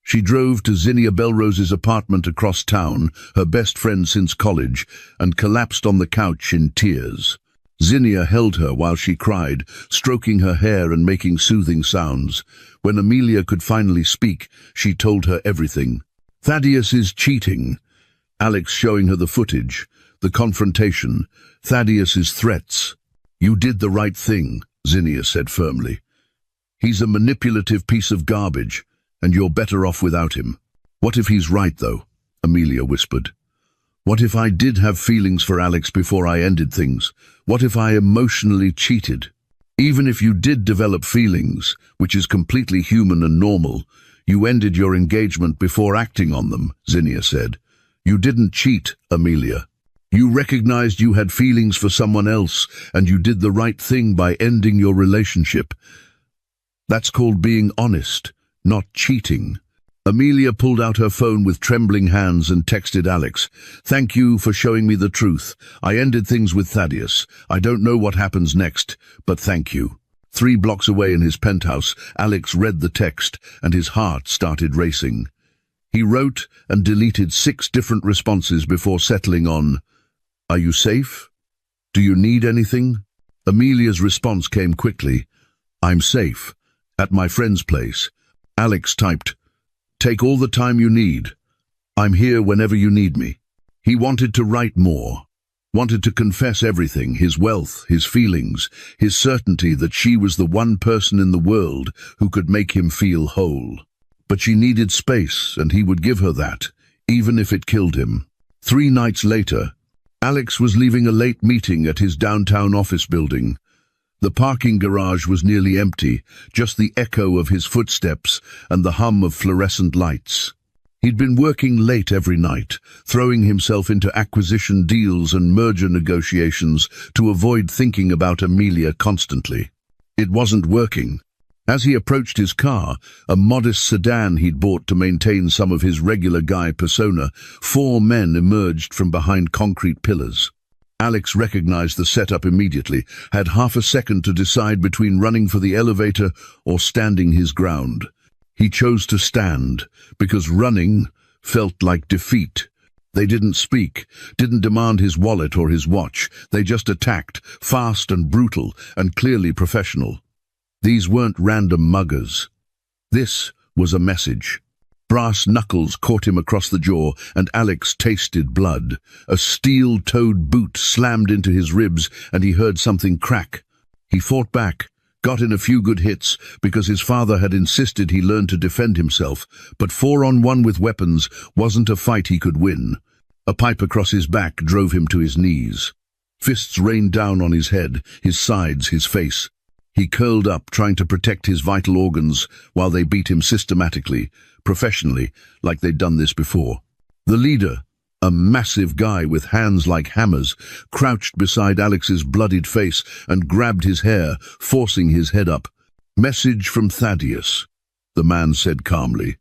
She drove to Zinnia Belrose's apartment across town, her best friend since college, and collapsed on the couch in tears. Zinnia held her while she cried, stroking her hair and making soothing sounds. When Amelia could finally speak, she told her everything. Thaddeus is cheating. Alex showing her the footage, the confrontation, Thaddeus's threats. "You did the right thing," Zinnia said firmly. "He's a manipulative piece of garbage, and you're better off without him." "What if he's right, though?" Amelia whispered. "What if I did have feelings for Alex before I ended things? What if I emotionally cheated? Even if you did develop feelings, which is completely human and normal, you ended your engagement before acting on them," Zinnia said. "You didn't cheat, Amelia. You recognized you had feelings for someone else, and you did the right thing by ending your relationship. That's called being honest, not cheating." Amelia pulled out her phone with trembling hands and texted Alex, "Thank you for showing me the truth. I ended things with Thaddeus. I don't know what happens next, but thank you." 3 blocks away in his penthouse, Alex read the text, and his heart started racing. He wrote and deleted 6 different responses before settling on, "Are you safe? Do you need anything?" Amelia's response came quickly, "I'm safe. At my friend's place." Alex typed, "Take all the time you need. I'm here whenever you need me." He wanted to write more, wanted to confess everything, his wealth, his feelings, his certainty that she was the one person in the world who could make him feel whole. But she needed space, and he would give her that, even if it killed him. 3 nights later, Alex was leaving a late meeting at his downtown office building. The parking garage was nearly empty, just the echo of his footsteps and the hum of fluorescent lights. He'd been working late every night, throwing himself into acquisition deals and merger negotiations to avoid thinking about Amelia constantly. It wasn't working. As he approached his car, a modest sedan he'd bought to maintain some of his regular guy persona, 4 men emerged from behind concrete pillars. Alex recognized the setup immediately, had half a second to decide between running for the elevator or standing his ground. He chose to stand, because running felt like defeat. They didn't speak, didn't demand his wallet or his watch. They just attacked, fast and brutal, and clearly professional. These weren't random muggers. This was a message. Brass knuckles caught him across the jaw, and Alex tasted blood. A steel-toed boot slammed into his ribs, and he heard something crack. He fought back, got in a few good hits, because his father had insisted he learn to defend himself, but 4-on-1 with weapons wasn't a fight he could win. A pipe across his back drove him to his knees. Fists rained down on his head, his sides, his face. He curled up, trying to protect his vital organs, while they beat him systematically, professionally, like they'd done this before. The leader, a massive guy with hands like hammers, crouched beside Alex's bloodied face and grabbed his hair, forcing his head up. "Message from Thaddeus," the man said calmly.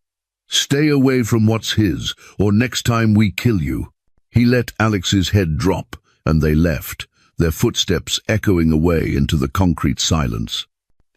"Stay away from what's his, or next time we kill you." He let Alex's head drop, and they left, their footsteps echoing away into the concrete silence.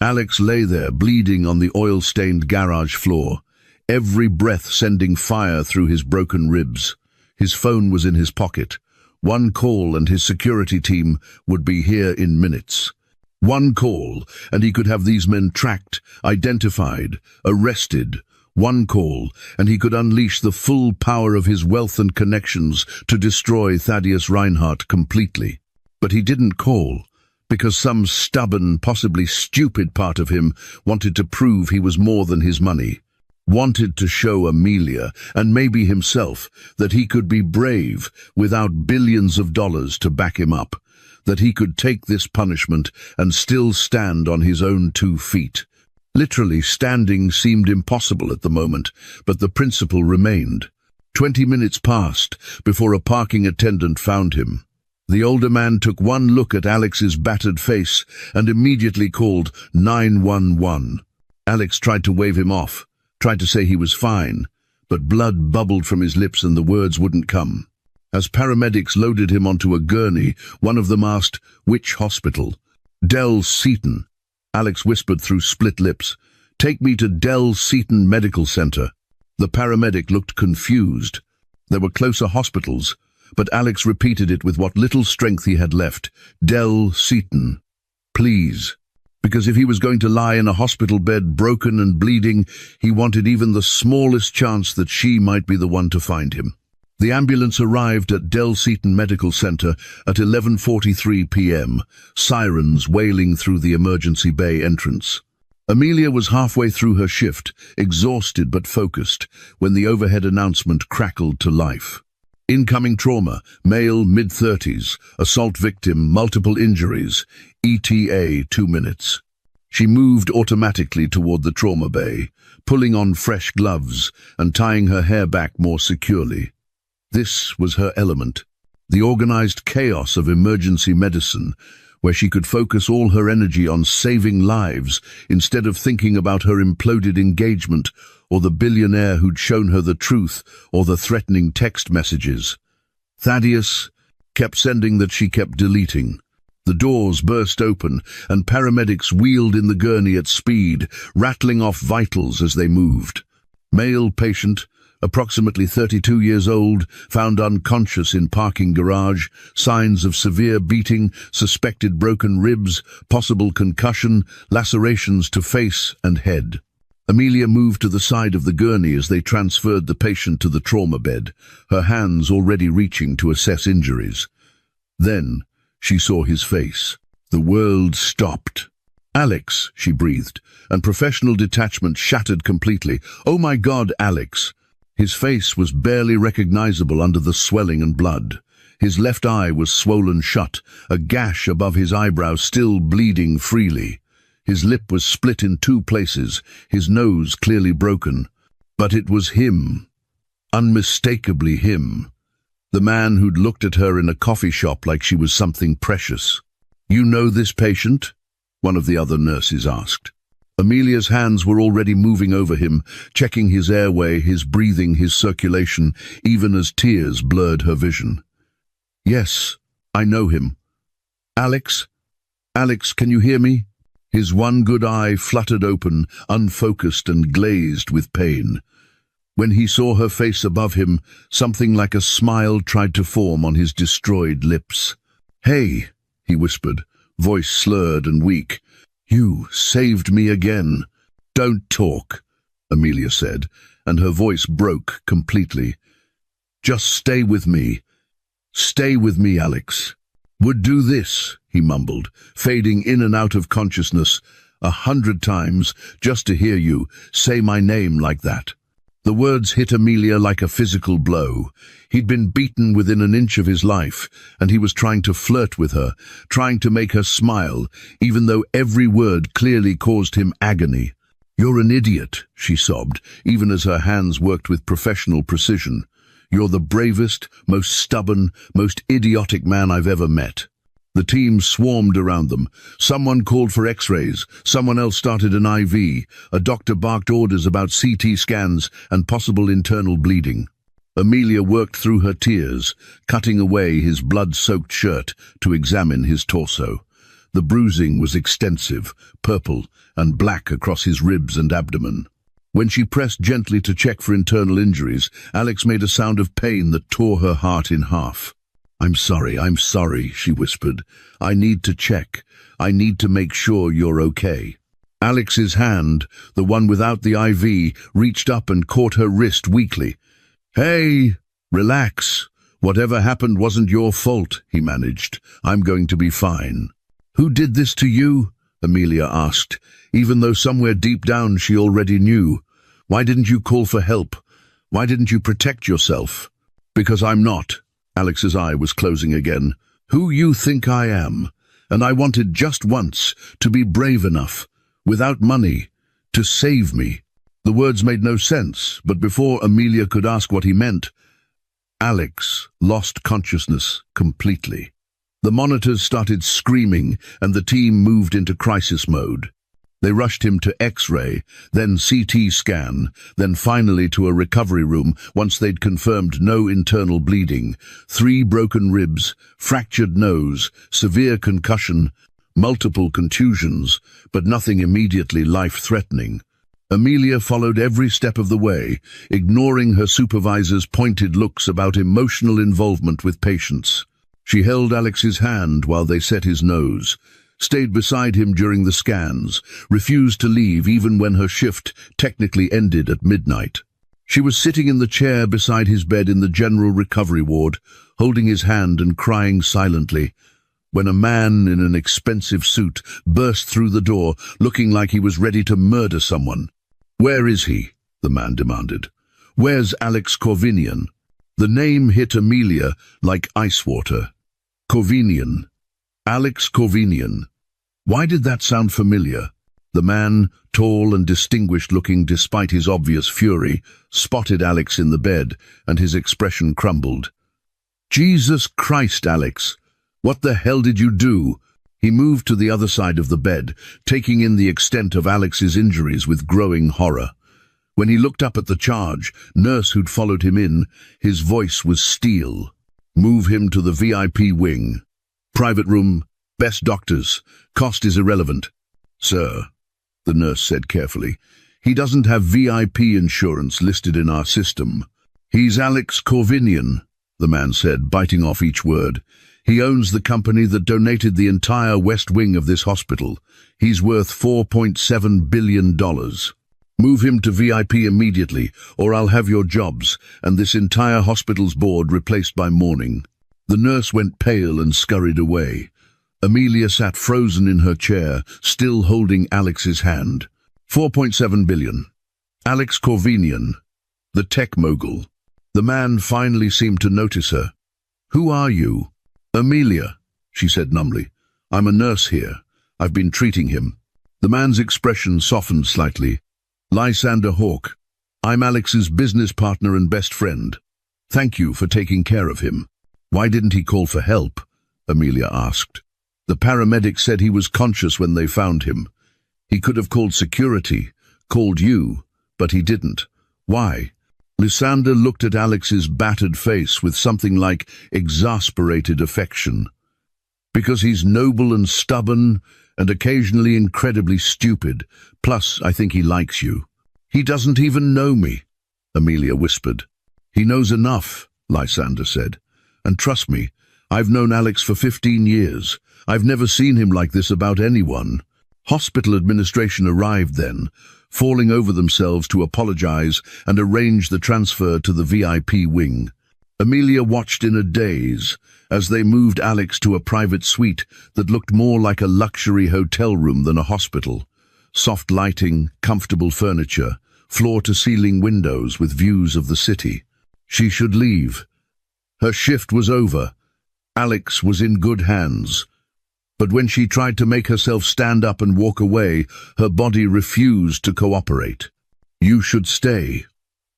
Alex lay there, bleeding on the oil-stained garage floor, every breath sending fire through his broken ribs. His phone was in his pocket. One call and his security team would be here in minutes. One call, and he could have these men tracked, identified, arrested. One call, and he could unleash the full power of his wealth and connections to destroy Thaddeus Reinhardt completely. But he didn't call, because some stubborn, possibly stupid part of him wanted to prove he was more than his money. Wanted to show Amelia, and maybe himself, that he could be brave without billions of dollars to back him up, that he could take this punishment and still stand on his own 2 feet. Literally, standing seemed impossible at the moment, but the principle remained. 20 minutes passed before a parking attendant found him. The older man took one look at Alex's battered face and immediately called 911. Alex tried to wave him off, tried to say he was fine, but blood bubbled from his lips and the words wouldn't come. As paramedics loaded him onto a gurney, one of them asked, "Which hospital?" "Del Seaton." Alex whispered through split lips, "Take me to Del Seaton Medical Center." The paramedic looked confused. There were closer hospitals, but Alex repeated it with what little strength he had left. "Del Seaton. Please." Because if he was going to lie in a hospital bed, broken and bleeding, he wanted even the smallest chance that she might be the one to find him. The ambulance arrived at Del Seaton Medical Center at 11:43 p.m., sirens wailing through the emergency bay entrance. Amelia was halfway through her shift, exhausted but focused, when the overhead announcement crackled to life. "Incoming trauma, male, mid-30s, assault victim, multiple injuries, ETA 2 minutes. She moved automatically toward the trauma bay, pulling on fresh gloves and tying her hair back more securely. This was her element, the organized chaos of emergency medicine, where she could focus all her energy on saving lives instead of thinking about her imploded engagement or the billionaire who'd shown her the truth or the threatening text messages. Thaddeus kept sending that she kept deleting. The doors burst open, and paramedics wheeled in the gurney at speed, rattling off vitals as they moved. Male patient, approximately 32 years old, found unconscious in parking garage, signs of severe beating, suspected broken ribs, possible concussion, lacerations to face and head. Amelia moved to the side of the gurney as they transferred the patient to the trauma bed, her hands already reaching to assess injuries. Then she saw his face. The world stopped. "Alex," she breathed, and professional detachment shattered completely. "Oh my God, Alex." His face was barely recognizable under the swelling and blood. His left eye was swollen shut, a gash above his eyebrow still bleeding freely. His lip was split in 2 places, his nose clearly broken. But it was him. Unmistakably him. The man who'd looked at her in a coffee shop like she was something precious. "You know this patient?" one of the other nurses asked. Amelia's hands were already moving over him, checking his airway, his breathing, his circulation, even as tears blurred her vision. "Yes, I know him. Alex? Alex, can you hear me?" His one good eye fluttered open, unfocused and glazed with pain. When he saw her face above him, something like a smile tried to form on his destroyed lips. "Hey," he whispered, voice slurred and weak. "You saved me again." "Don't talk," Amelia said, and her voice broke completely. "Just stay with me. Stay with me, Alex." "Would do this," he mumbled, fading in and out of consciousness 100 times just to hear you say my name like that. The words hit Amelia like a physical blow. He'd been beaten within an inch of his life, and he was trying to flirt with her, trying to make her smile, even though every word clearly caused him agony. "You're an idiot," she sobbed, even as her hands worked with professional precision. "You're the bravest, most stubborn, most idiotic man I've ever met." The team swarmed around them. Someone called for x-rays, someone else started an IV, a doctor barked orders about CT scans and possible internal bleeding. Amelia worked through her tears, cutting away his blood-soaked shirt to examine his torso. The bruising was extensive, purple and black across his ribs and abdomen. When she pressed gently to check for internal injuries, Alex made a sound of pain that tore her heart in half. I'm sorry, she whispered. "I need to check. I need to make sure you're okay." Alex's hand, the one without the IV, reached up and caught her wrist weakly. "Hey, relax. Whatever happened wasn't your fault," he managed. "I'm going to be fine." "Who did this to you?" Amelia asked, even though somewhere deep down she already knew. "Why didn't you call for help? Why didn't you protect yourself?" "Because I'm not." Alex's eye was closing again. "Who you think I am? And I wanted just once to be brave enough, without money, to save me." The words made no sense, but before Amelia could ask what he meant, Alex lost consciousness completely. The monitors started screaming, and the team moved into crisis mode. They rushed him to X-ray, then CT scan, then finally to a recovery room once they'd confirmed no internal bleeding, 3 broken ribs, fractured nose, severe concussion, multiple contusions, but nothing immediately life-threatening. Amelia followed every step of the way, ignoring her supervisor's pointed looks about emotional involvement with patients. She held Alex's hand while they set his nose, stayed beside him during the scans, refused to leave even when her shift technically ended at midnight. She was sitting in the chair beside his bed in the general recovery ward, holding his hand and crying silently, when a man in an expensive suit burst through the door, looking like he was ready to murder someone. "Where is he?" the man demanded. "Where's Alex Corvinian?" The name hit Amelia like ice water. Corvinian. Alex Corvinian. Why did that sound familiar? The man, tall and distinguished-looking despite his obvious fury, spotted Alex in the bed, and his expression crumbled. "Jesus Christ, Alex! What the hell did you do?" He moved to the other side of the bed, taking in the extent of Alex's injuries with growing horror. When he looked up at the charge nurse who'd followed him in, his voice was steel. "Move him to the VIP wing. Private room, best doctors, cost is irrelevant." "Sir," the nurse said carefully, "he doesn't have VIP insurance listed in our system." "He's Alex Corvinian," the man said, biting off each word. "He owns the company that donated the entire west wing of this hospital. He's worth $4.7 billion. Move him to VIP immediately, or I'll have your jobs and this entire hospital's board replaced by morning." The nurse went pale and scurried away. Amelia sat frozen in her chair, still holding Alex's hand. $4.7 billion. Alex Corvinian, the tech mogul. The man finally seemed to notice her. "Who are you?" "Amelia," she said numbly. "I'm a nurse here. I've been treating him." The man's expression softened slightly. "Lysander Hawke. I'm Alex's business partner and best friend. Thank you for taking care of him. Why didn't he call for help? Amelia asked. The paramedic said he was conscious when they found him. He could have called security, called you, but he didn't. Why? Lysander looked at Alex's battered face with something like exasperated affection. Because he's noble and stubborn, and occasionally incredibly stupid. Plus, I think he likes you. He doesn't even know me, Amelia whispered. He knows enough, Lysander said. And trust me, I've known Alex for 15 years. I've never seen him like this about anyone. Hospital administration arrived then, falling over themselves to apologize and arrange the transfer to the VIP wing. Amelia watched in a daze as they moved Alex to a private suite that looked more like a luxury hotel room than a hospital. Soft lighting, comfortable furniture, floor-to-ceiling windows with views of the city. She should leave. Her shift was over. Alex was in good hands. But when she tried to make herself stand up and walk away, her body refused to cooperate. You should stay,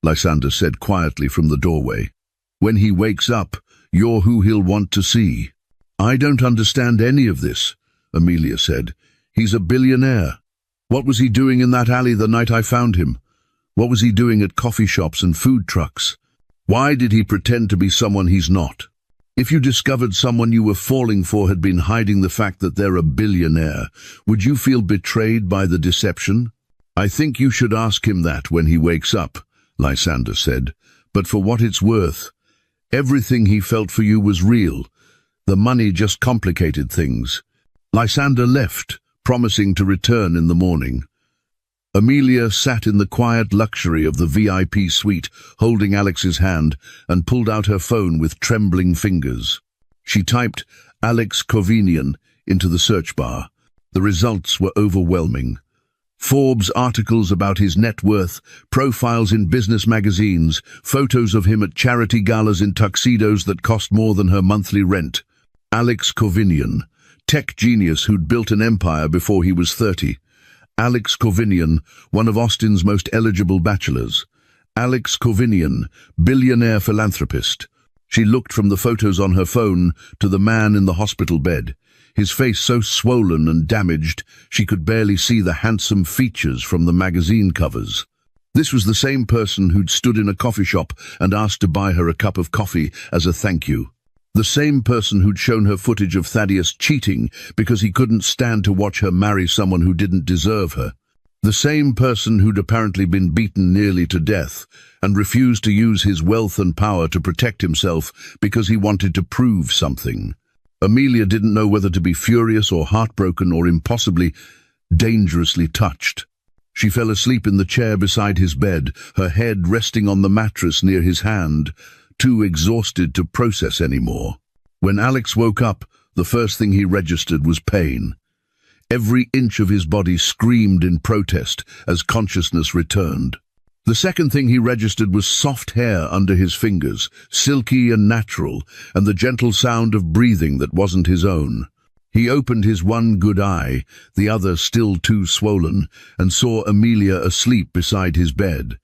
Lysander said quietly from the doorway. When he wakes up, you're who he'll want to see. I don't understand any of this, Amelia said. He's a billionaire. What was he doing in that alley the night I found him? What was he doing at coffee shops and food trucks? Why did he pretend to be someone he's not? If you discovered someone you were falling for had been hiding the fact that they're a billionaire, would you feel betrayed by the deception? I think you should ask him that when he wakes up, Lysander said. But for what it's worth, everything he felt for you was real. The money just complicated things. Lysander left, promising to return in the morning. Amelia sat in the quiet luxury of the VIP suite, holding Alex's hand, and pulled out her phone with trembling fingers. She typed Alex Kovenian into the search bar. The results were overwhelming. Forbes articles about his net worth, profiles in business magazines, photos of him at charity galas in tuxedos that cost more than her monthly rent. Alex Kovenian, tech genius who'd built an empire before he was 30. Alex Kovenian, one of Austin's most eligible bachelors. Alex Kovenian, billionaire philanthropist. She looked from the photos on her phone to the man in the hospital bed, his face so swollen and damaged she could barely see the handsome features from the magazine covers. This was the same person who'd stood in a coffee shop and asked to buy her a cup of coffee as a thank you. The same person who'd shown her footage of Thaddeus cheating because he couldn't stand to watch her marry someone who didn't deserve her. The same person who'd apparently been beaten nearly to death and refused to use his wealth and power to protect himself because he wanted to prove something. Amelia didn't know whether to be furious or heartbroken or impossibly, dangerously touched. She fell asleep in the chair beside his bed, her head resting on the mattress near his hand, too exhausted to process anymore. When Alex woke up, the first thing he registered was pain. Every inch of his body screamed in protest as consciousness returned. The second thing he registered was soft hair under his fingers, silky and natural, and the gentle sound of breathing that wasn't his own. He opened his one good eye, the other still too swollen, and saw Amelia asleep beside his bed.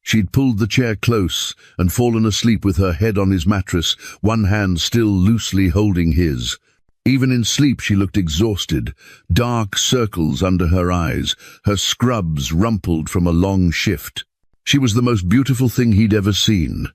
She'd pulled the chair close and fallen asleep with her head on his mattress, one hand still loosely holding his. Even in sleep she looked exhausted, dark circles under her eyes, her scrubs rumpled from a long shift. She was the most beautiful thing he'd ever seen.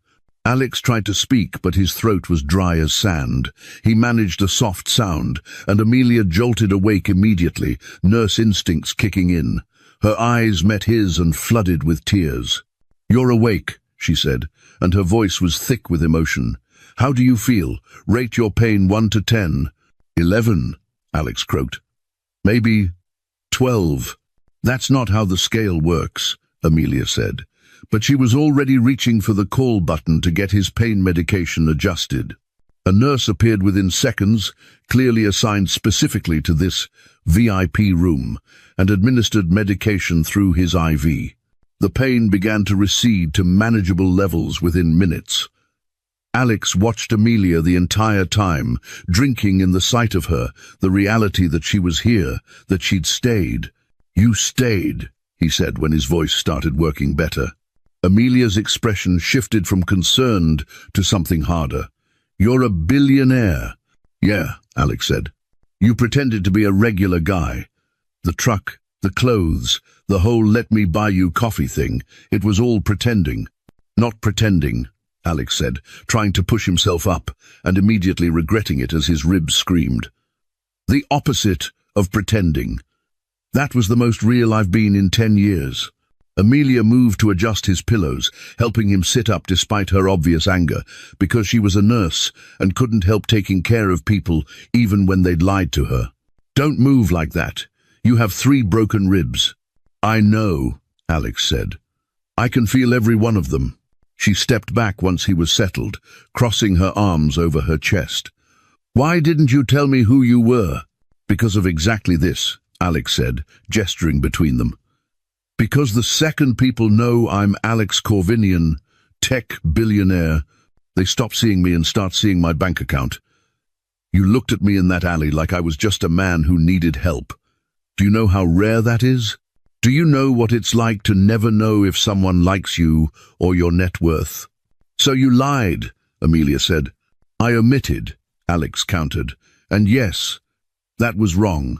Alex tried to speak, but his throat was dry as sand. He managed a soft sound, and Amelia jolted awake immediately, nurse instincts kicking in. Her eyes met his and flooded with tears. "You're awake," she said, and her voice was thick with emotion. "How do you feel? Rate your pain 1 to 10. 11, Alex croaked. "Maybe 12. "That's not how the scale works," Amelia said. But she was already reaching for the call button to get his pain medication adjusted. A nurse appeared within seconds, clearly assigned specifically to this VIP room, and administered medication through his IV. The pain began to recede to manageable levels within minutes. Alex watched Amelia the entire time, drinking in the sight of her, the reality that she was here, that she'd stayed. "You stayed," he said when his voice started working better. Amelia's expression shifted from concerned to something harder. "You're a billionaire." "Yeah," Alex said. "You pretended to be a regular guy. The truck, the clothes, the whole let me buy you coffee thing, it was all pretending." "Not pretending," Alex said, trying to push himself up and immediately regretting it as his ribs screamed. "The opposite of pretending. That was the most real I've been in 10 years. Amelia moved to adjust his pillows, helping him sit up despite her obvious anger, because she was a nurse and couldn't help taking care of people even when they'd lied to her. "Don't move like that. You have 3 broken ribs." "I know," Alex said. "I can feel every one of them." She stepped back once he was settled, crossing her arms over her chest. "Why didn't you tell me who you were?" "Because of exactly this," Alex said, gesturing between them. "Because the second people know I'm Alex Corvinian, tech billionaire, they stop seeing me and start seeing my bank account. You looked at me in that alley like I was just a man who needed help. Do you know how rare that is? Do you know what it's like to never know if someone likes you or your net worth?" "So you lied," Amelia said. "I omitted," Alex countered. "And yes, that was wrong.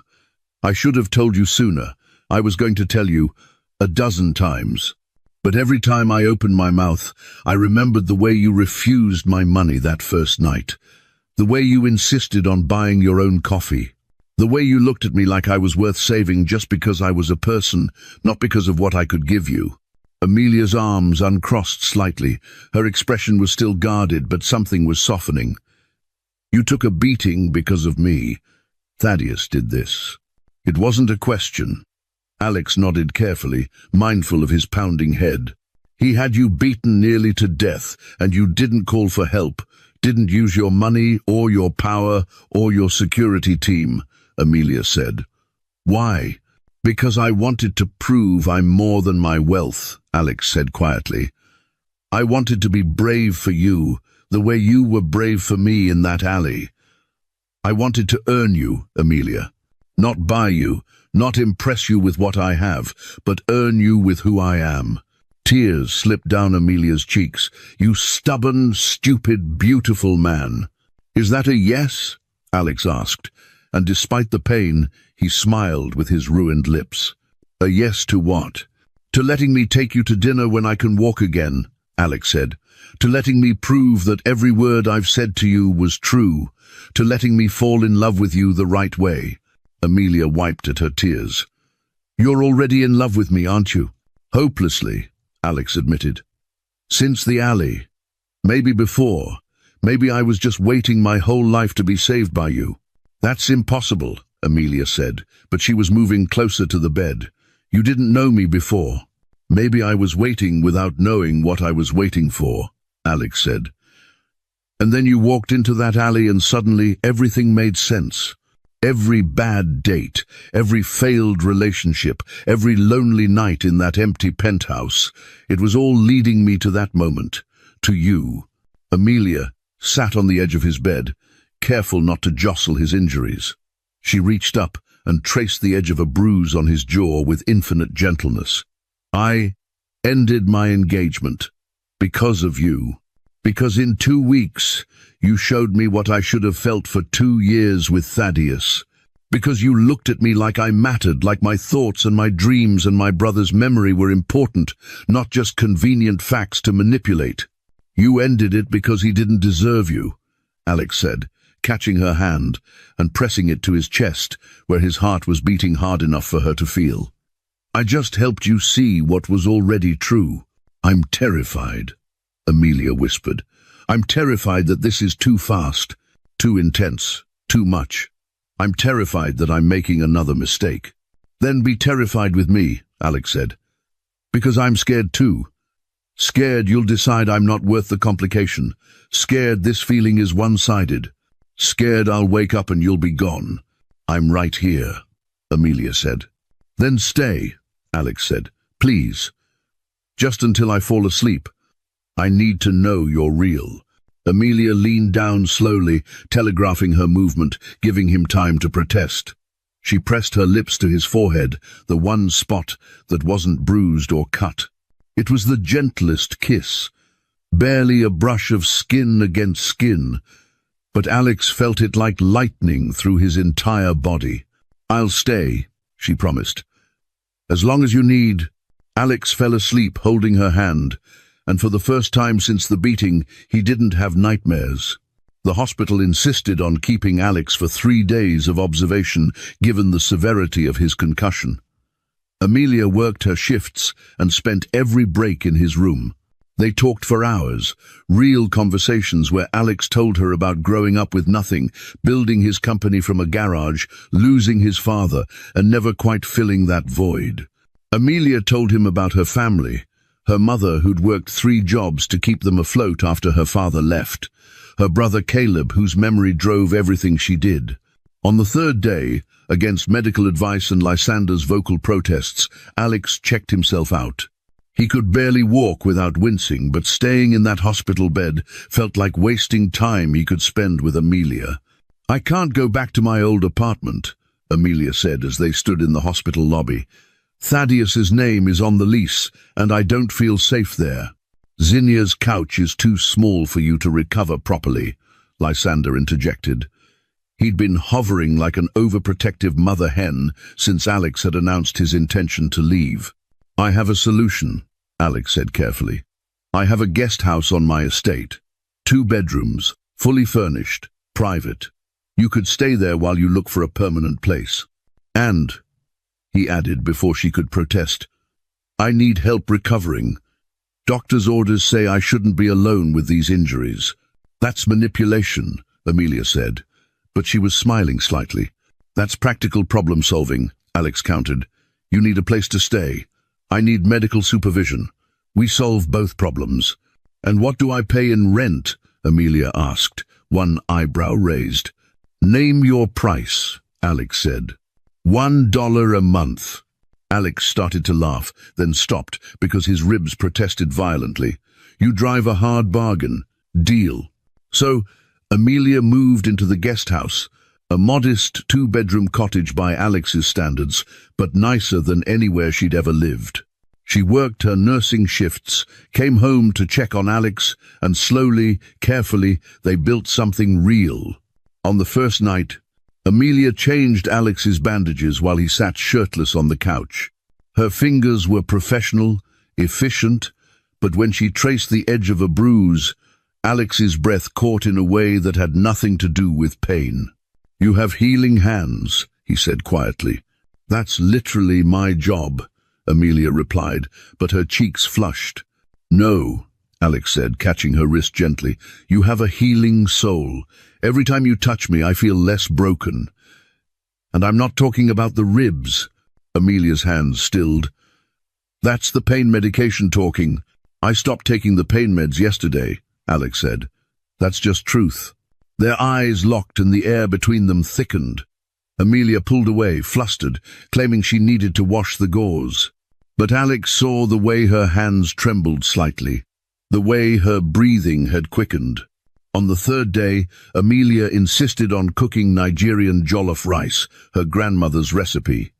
I should have told you sooner. I was going to tell you 12 times. But every time I opened my mouth, I remembered the way you refused my money that first night. The way you insisted on buying your own coffee. The way you looked at me like I was worth saving just because I was a person, not because of what I could give you." Amelia's arms uncrossed slightly. Her expression was still guarded, but something was softening. "You took a beating because of me. Thaddeus did this." It wasn't a question. Alex nodded carefully, mindful of his pounding head. "He had you beaten nearly to death, and you didn't call for help, didn't use your money or your power or your security team," Amelia said. "Why?" "Because I wanted to prove I'm more than my wealth," Alex said quietly. "I wanted to be brave for you, the way you were brave for me in that alley. I wanted to earn you, Amelia. Not buy you, not impress you with what I have, but earn you with who I am." Tears slipped down Amelia's cheeks. "You stubborn, stupid, beautiful man." "Is that a yes?" Alex asked, and despite the pain, he smiled with his ruined lips. "A yes to what?" "To letting me take you to dinner when I can walk again," Alex said. "To letting me prove that every word I've said to you was true. To letting me fall in love with you the right way." Amelia wiped at her tears. "You're already in love with me, aren't you?" "Hopelessly," Alex admitted. "Since the alley. Maybe before. Maybe I was just waiting my whole life to be saved by you." "That's impossible," Amelia said, but she was moving closer to the bed. "You didn't know me before." "Maybe I was waiting without knowing what I was waiting for," Alex said. "And then you walked into that alley and suddenly everything made sense. Every bad date, every failed relationship, every lonely night in that empty penthouse, it was all leading me to that moment, to you." Amelia sat on the edge of his bed, careful not to jostle his injuries. She reached up and traced the edge of a bruise on his jaw with infinite gentleness. "I ended my engagement because of you. Because in 2 weeks, you showed me what I should have felt for 2 years with Thaddeus. Because you looked at me like I mattered, like my thoughts and my dreams and my brother's memory were important, not just convenient facts to manipulate. You ended it because he didn't deserve you," Alex said, catching her hand and pressing it to his chest, where his heart was beating hard enough for her to feel. "I just helped you see what was already true." "I'm terrified," Amelia whispered. "I'm terrified that this is too fast, too intense, too much. I'm terrified that I'm making another mistake." "Then be terrified with me," Alex said. "Because I'm scared too. Scared you'll decide I'm not worth the complication. Scared this feeling is one-sided. Scared I'll wake up and you'll be gone." "I'm right here," Amelia said. "Then stay," Alex said. "Please. Just until I fall asleep. I need to know you're real." Amelia leaned down slowly, telegraphing her movement, giving him time to protest. She pressed her lips to his forehead, the one spot that wasn't bruised or cut. It was the gentlest kiss, barely a brush of skin against skin, but Alex felt it like lightning through his entire body. "I'll stay," she promised. "As long as you need." Alex fell asleep holding her hand, and for the first time since the beating, he didn't have nightmares. The hospital insisted on keeping Alex for 3 days of observation, given the severity of his concussion. Amelia worked her shifts and spent every break in his room. They talked for hours, real conversations where Alex told her about growing up with nothing, building his company from a garage, losing his father, and never quite filling that void. Amelia told him about her family, her mother who'd worked 3 jobs to keep them afloat after her father left, her brother Caleb whose memory drove everything she did. On the 3rd day, against medical advice and Lysander's vocal protests, Alex checked himself out. He could barely walk without wincing, but staying in that hospital bed felt like wasting time he could spend with Amelia. "I can't go back to my old apartment," Amelia said as they stood in the hospital lobby. "Thaddeus's name is on the lease, and I don't feel safe there." "Zinnia's couch is too small for you to recover properly," Lysander interjected. He'd been hovering like an overprotective mother hen since Alex had announced his intention to leave. "I have a solution," Alex said carefully. "I have a guest house on my estate. 2 bedrooms, fully furnished, private. You could stay there while you look for a permanent place. And," he added before she could protest, "I need help recovering. Doctor's orders say I shouldn't be alone with these injuries." "That's manipulation," Amelia said, but she was smiling slightly. "That's practical problem solving," Alex countered. "You need a place to stay. I need medical supervision. We solve both problems." "And what do I pay in rent?" Amelia asked, one eyebrow raised. "Name your price," Alex said. $1 a month." Alex started to laugh, then stopped because his ribs protested violently. "You drive a hard bargain. Deal." So Amelia moved into the guest house, a modest 2-bedroom cottage by Alex's standards, but nicer than anywhere she'd ever lived. She worked her nursing shifts, came home to check on Alex, and slowly, carefully, they built something real. On the first night, Amelia changed Alex's bandages while he sat shirtless on the couch. Her fingers were professional, efficient, but when she traced the edge of a bruise, Alex's breath caught in a way that had nothing to do with pain. "You have healing hands," he said quietly. "That's literally my job," Amelia replied, but her cheeks flushed. "No," Alex said, catching her wrist gently. "You have a healing soul. Every time you touch me, I feel less broken. And I'm not talking about the ribs." Amelia's hands stilled. "That's the pain medication talking. I stopped taking the pain meds yesterday," Alex said. "That's just truth." Their eyes locked and the air between them thickened. Amelia pulled away, flustered, claiming she needed to wash the gauze. But Alex saw the way her hands trembled slightly, the way her breathing had quickened. On the 3rd day, Amelia insisted on cooking Nigerian jollof rice, her grandmother's recipe.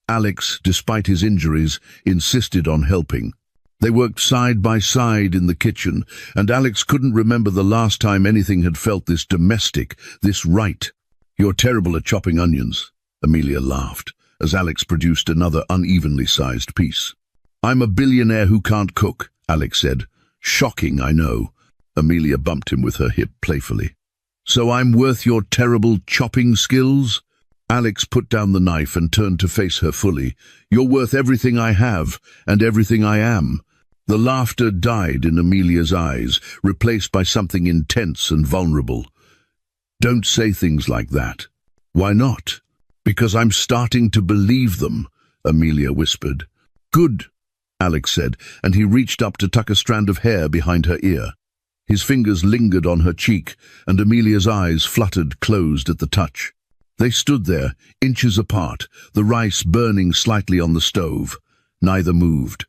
Alex, despite his injuries, insisted on helping. They worked side by side in the kitchen, and Alex couldn't remember the last time anything had felt this domestic, this right. "You're terrible at chopping onions," Amelia laughed, as Alex produced another unevenly sized piece. "I'm a billionaire who can't cook," Alex said. "Shocking, I know." Amelia bumped him with her hip playfully. "So I'm worth your terrible chopping skills?" Alex put down the knife and turned to face her fully. "You're worth everything I have, and everything I am." The laughter died in Amelia's eyes, replaced by something intense and vulnerable. "Don't say things like that." "Why not?" "Because I'm starting to believe them," Amelia whispered. "Good," Alex said, and he reached up to tuck a strand of hair behind her ear. His fingers lingered on her cheek, and Amelia's eyes fluttered closed at the touch. They stood there, inches apart, the rice burning slightly on the stove. Neither moved.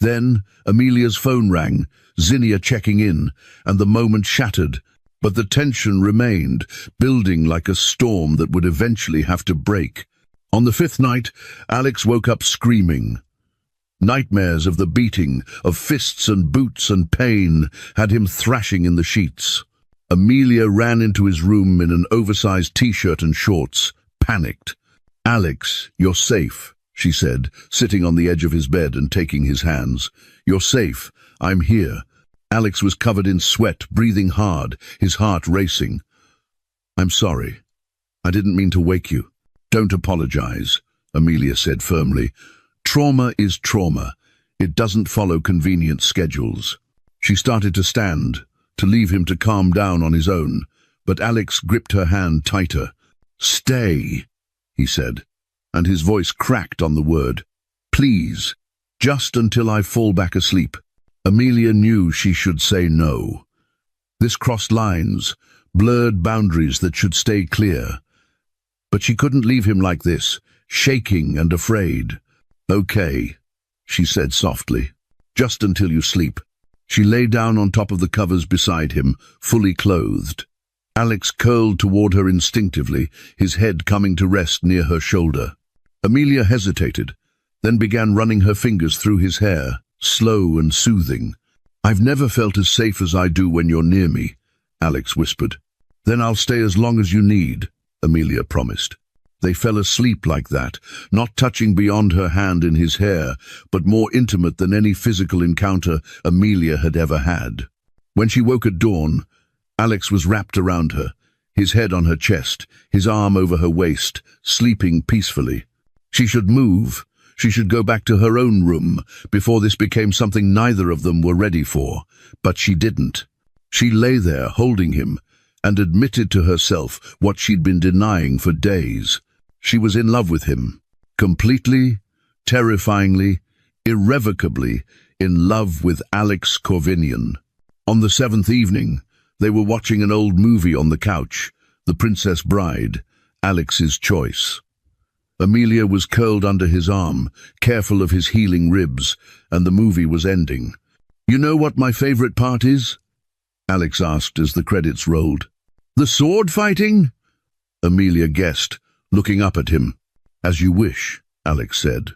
Then Amelia's phone rang, Zinnia checking in, and the moment shattered. But the tension remained, building like a storm that would eventually have to break. On the 5th night, Alex woke up screaming. Nightmares of the beating, of fists and boots and pain, had him thrashing in the sheets. Amelia ran into his room in an oversized t-shirt and shorts, panicked. "Alex, you're safe," she said, sitting on the edge of his bed and taking his hands. "You're safe. I'm here." Alex was covered in sweat, breathing hard, his heart racing. "I'm sorry. I didn't mean to wake you." "Don't apologize," Amelia said firmly. "Trauma is trauma. It doesn't follow convenient schedules." She started to stand, to leave him to calm down on his own, but Alex gripped her hand tighter. "Stay," he said, and his voice cracked on the word. "Please, just until I fall back asleep." Amelia knew she should say no. This crossed lines, blurred boundaries that should stay clear. But she couldn't leave him like this, shaking and afraid. "Okay," she said softly, "just until you sleep." She lay down on top of the covers beside him, fully clothed. Alex curled toward her instinctively, his head coming to rest near her shoulder. Amelia hesitated, then began running her fingers through his hair, slow and soothing. "I've never felt as safe as I do when you're near me," Alex whispered. "Then I'll stay as long as you need," Amelia promised. They fell asleep like that, not touching beyond her hand in his hair, but more intimate than any physical encounter Amelia had ever had. When she woke at dawn, Alex was wrapped around her, his head on her chest, his arm over her waist, sleeping peacefully. She should move. She should go back to her own room before this became something neither of them were ready for. But she didn't. She lay there holding him and admitted to herself what she'd been denying for days. She was in love with him. Completely, terrifyingly, irrevocably in love with Alex Corvinian. On the 7th evening, they were watching an old movie on the couch, The Princess Bride, Alex's choice. Amelia was curled under his arm, careful of his healing ribs, and the movie was ending. "You know what my favorite part is?" Alex asked as the credits rolled. "The sword fighting?" Amelia guessed, looking up at him. "As you wish," Alex said.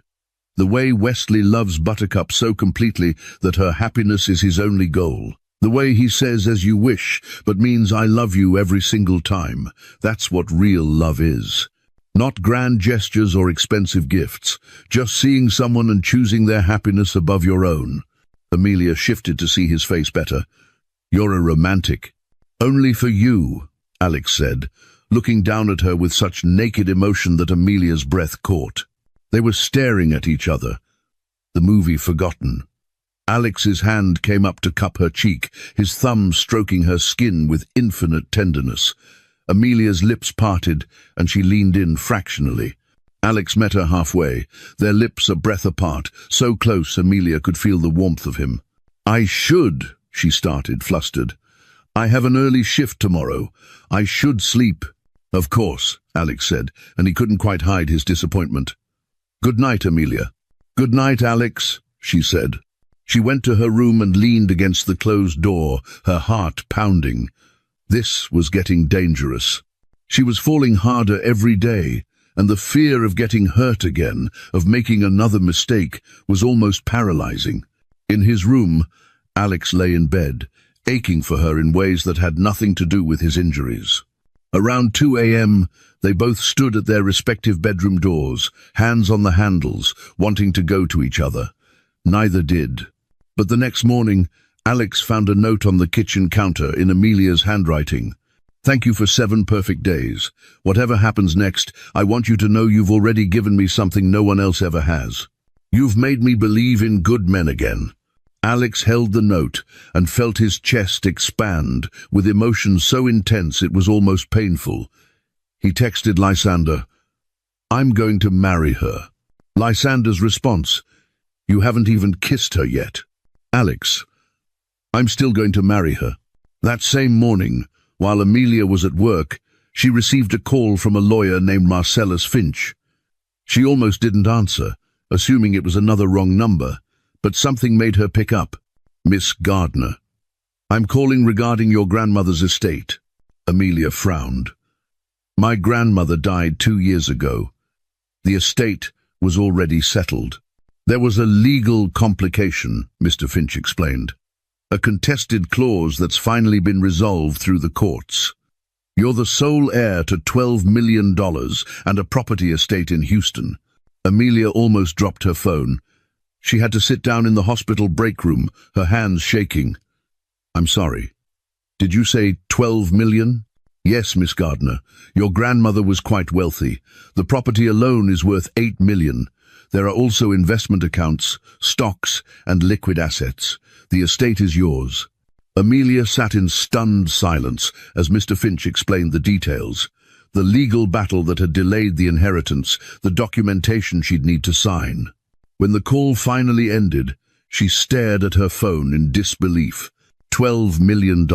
"The way Wesley loves Buttercup so completely that her happiness is his only goal. The way he says 'as you wish' but means 'I love you' every single time. That's what real love is. Not grand gestures or expensive gifts, just seeing someone and choosing their happiness above your own." Amelia shifted to see his face better. "You're a romantic." "Only for you," Alex said, looking down at her with such naked emotion that Amelia's breath caught. They were staring at each other, the movie forgotten. Alex's hand came up to cup her cheek, his thumb stroking her skin with infinite tenderness. Amelia's lips parted, and she leaned in fractionally. Alex met her halfway, their lips a breath apart, so close Amelia could feel the warmth of him. "I should," she started, flustered. "I have an early shift tomorrow. I should sleep." "Of course," Alex said, and he couldn't quite hide his disappointment. "Good night, Amelia." "Good night, Alex," she said. She went to her room and leaned against the closed door, her heart pounding. This was getting dangerous. She was falling harder every day, and the fear of getting hurt again, of making another mistake, was almost paralyzing. In his room, Alex lay in bed, aching for her in ways that had nothing to do with his injuries. Around 2 a.m., they both stood at their respective bedroom doors, hands on the handles, wanting to go to each other. Neither did. But the next morning, Alex found a note on the kitchen counter in Amelia's handwriting. "Thank you for 7 perfect days. Whatever happens next, I want you to know you've already given me something no one else ever has. You've made me believe in good men again." Alex held the note and felt his chest expand with emotion so intense it was almost painful. He texted Lysander, "I'm going to marry her." Lysander's response, "You haven't even kissed her yet." Alex, "I'm still going to marry her." That same morning, while Amelia was at work, she received a call from a lawyer named Marcellus Finch. She almost didn't answer, assuming it was another wrong number, but something made her pick up. "Miss Gardner, I'm calling regarding your grandmother's estate." Amelia frowned. "My grandmother died 2 years ago. The estate was already settled." There was a legal complication, Mr. Finch explained. A contested clause that's finally been resolved through the courts. You're the sole heir to $12 million and a property estate in Houston. Amelia almost dropped her phone. She had to sit down in the hospital break room, her hands shaking. I'm sorry. Did you say 12 million? Yes, Miss Gardner. Your grandmother was quite wealthy. The property alone is worth 8 million. There are also investment accounts, stocks, and liquid assets. The estate is yours. Amelia sat in stunned silence as Mr. Finch explained the details. The legal battle that had delayed the inheritance, the documentation she'd need to sign. When the call finally ended, she stared at her phone in disbelief. $12 million.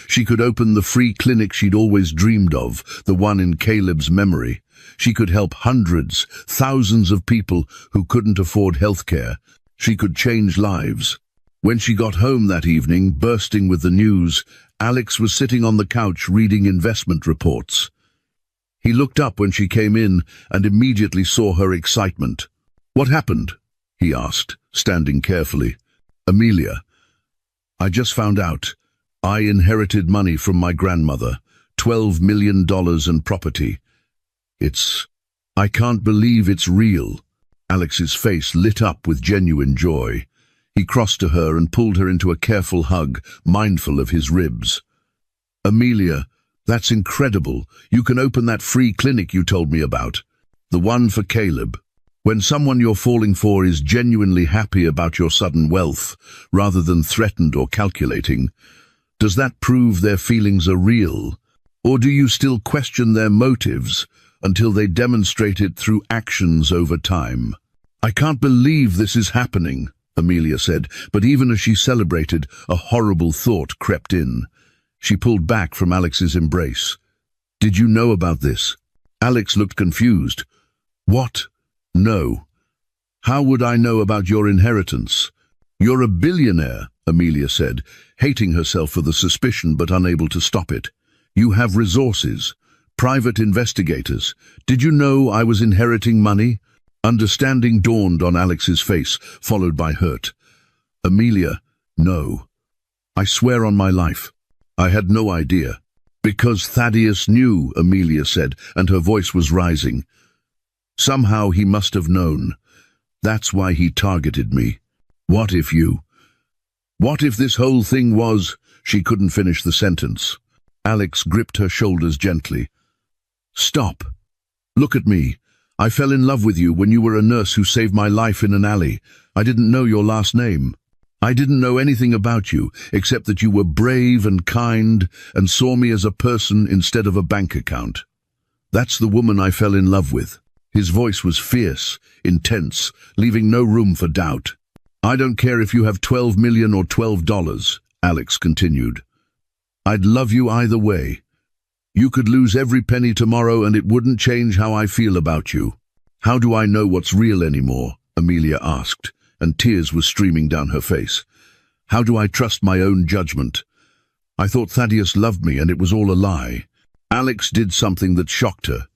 She could open the free clinic she'd always dreamed of, the one in Caleb's memory. She could help hundreds, thousands of people who couldn't afford healthcare. She could change lives. When she got home that evening, bursting with the news, Alex was sitting on the couch reading investment reports. He looked up when she came in and immediately saw her excitement. What happened? He asked, standing carefully. Amelia, I just found out. I inherited money from my grandmother, $12 million and property. I can't believe it's real. Alex's face lit up with genuine joy. He crossed to her and pulled her into a careful hug, mindful of his ribs. Amelia, that's incredible. You can open that free clinic you told me about. The one for Caleb. When someone you're falling for is genuinely happy about your sudden wealth, rather than threatened or calculating, does that prove their feelings are real? Or do you still question their motives until they demonstrate it through actions over time? I can't believe this is happening, Amelia said, but even as she celebrated, a horrible thought crept in. She pulled back from Alex's embrace. Did you know about this? Alex looked confused. What? No. How would I know about your inheritance? You're a billionaire, Amelia said, hating herself for the suspicion but unable to stop it. You have resources, private investigators. Did you know I was inheriting money? Understanding dawned on Alex's face, followed by hurt. Amelia, no. I swear on my life. I had no idea. Because Thaddeus knew, Amelia said, and her voice was rising. Somehow he must have known. That's why he targeted me. What if this whole thing was... She couldn't finish the sentence. Alex gripped her shoulders gently. Stop. Look at me. I fell in love with you when you were a nurse who saved my life in an alley. I didn't know your last name. I didn't know anything about you, except that you were brave and kind and saw me as a person instead of a bank account. That's the woman I fell in love with. His voice was fierce, intense, leaving no room for doubt. I don't care if you have 12 million or $12, Alex continued. I'd love you either way. You could lose every penny tomorrow and it wouldn't change how I feel about you. How do I know what's real anymore? Amelia asked, and tears were streaming down her face. How do I trust my own judgment? I thought Thaddeus loved me and it was all a lie. Alex did something that shocked her.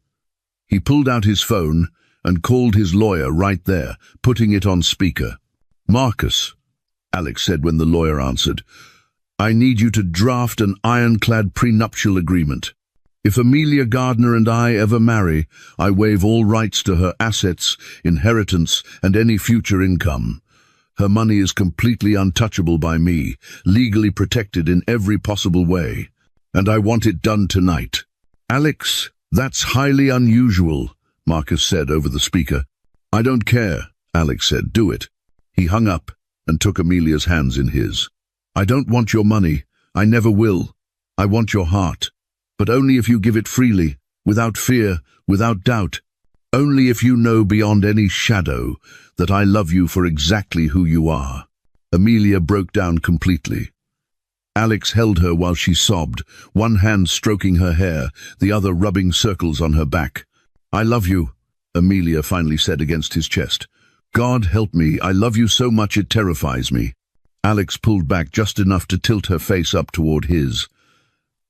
He pulled out his phone and called his lawyer right there, putting it on speaker. Marcus, Alex said when the lawyer answered, I need you to draft an ironclad prenuptial agreement. If Amelia Gardner and I ever marry, I waive all rights to her assets, inheritance, and any future income. Her money is completely untouchable by me, legally protected in every possible way. And I want it done tonight. Alex, that's highly unusual, Marcus said over the speaker. I don't care, Alex said. Do it. He hung up and took Amelia's hands in his. I don't want your money. I never will. I want your heart. But only if you give it freely, without fear, without doubt. Only if you know beyond any shadow that I love you for exactly who you are. Amelia broke down completely. Alex held her while she sobbed, one hand stroking her hair, the other rubbing circles on her back. I love you, Amelia finally said against his chest. God help me, I love you so much it terrifies me. Alex pulled back just enough to tilt her face up toward his.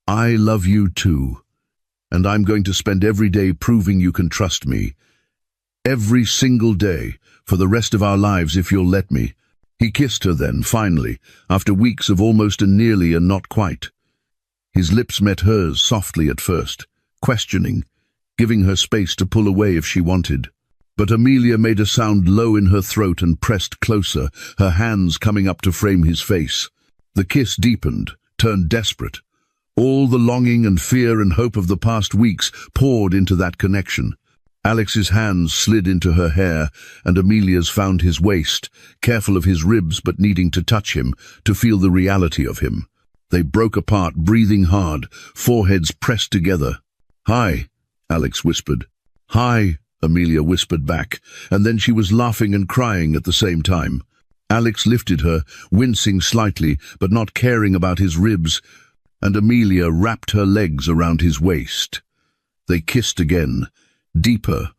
I love you too, and I'm going to spend every day proving you can trust me. Every single day, for the rest of our lives if you'll let me." He kissed her then, finally, after weeks of almost and nearly and not quite. His lips met hers softly at first, questioning, giving her space to pull away if she wanted. But Amelia made a sound low in her throat and pressed closer, her hands coming up to frame his face. The kiss deepened, turned desperate. All the longing and fear and hope of the past weeks poured into that connection. Alex's hands slid into her hair, and Amelia's found his waist, careful of his ribs but needing to touch him, to feel the reality of him. They broke apart, breathing hard, foreheads pressed together. "Hi," Alex whispered. "Hi," Amelia whispered back, and then she was laughing and crying at the same time. Alex lifted her, wincing slightly, but not caring about his ribs, and Amelia wrapped her legs around his waist. They kissed again, deeper,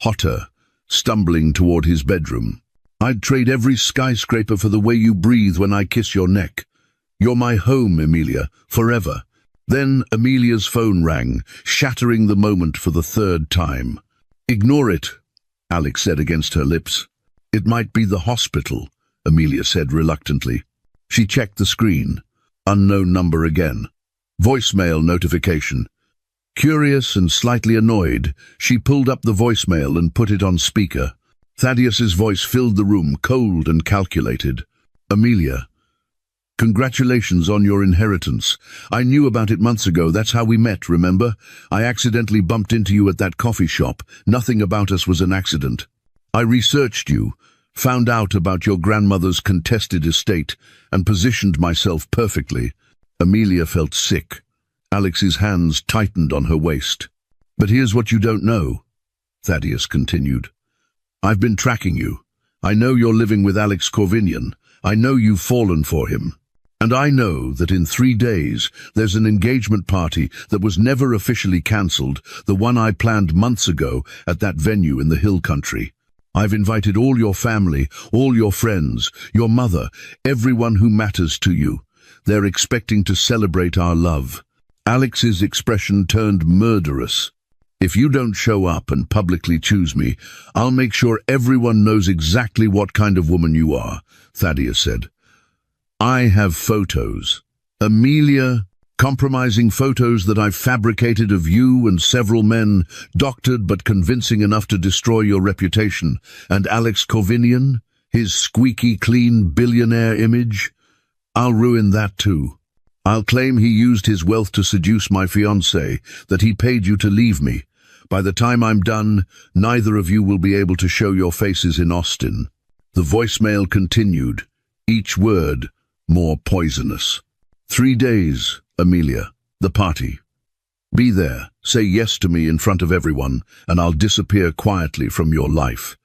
hotter, stumbling toward his bedroom. "I'd trade every skyscraper for the way you breathe when I kiss your neck. You're my home, Amelia, forever." Then Amelia's phone rang, shattering the moment for the third time. "Ignore it," Alex said against her lips. "It might be the hospital," Amelia said reluctantly. She checked the screen. Unknown number again. Voicemail notification. Curious and slightly annoyed, she pulled up the voicemail and put it on speaker. Thaddeus's voice filled the room, cold and calculated. "Amelia, congratulations on your inheritance. I knew about it months ago. That's how we met, remember? I accidentally bumped into you at that coffee shop. Nothing about us was an accident. I researched you, found out about your grandmother's contested estate, and positioned myself perfectly." Amelia felt sick. Alex's hands tightened on her waist. "But here's what you don't know," Thaddeus continued. "I've been tracking you. I know you're living with Alex Corvinian. I know you've fallen for him. And I know that in 3 days there's an engagement party that was never officially cancelled, the one I planned months ago at that venue in the hill country. I've invited all your family, all your friends, your mother, everyone who matters to you. They're expecting to celebrate our love." Alex's expression turned murderous. "If you don't show up and publicly choose me, I'll make sure everyone knows exactly what kind of woman you are," Thaddeus said. "I have photos. Amelia, compromising photos that I've fabricated of you and several men, doctored but convincing enough to destroy your reputation. And Alex Corvinian, his squeaky clean billionaire image, I'll ruin that too. I'll claim he used his wealth to seduce my fiancée, that he paid you to leave me. By the time I'm done, neither of you will be able to show your faces in Austin." The voicemail continued, each word more poisonous. 3 days, Amelia, the party. Be there, say yes to me in front of everyone, and I'll disappear quietly from your life.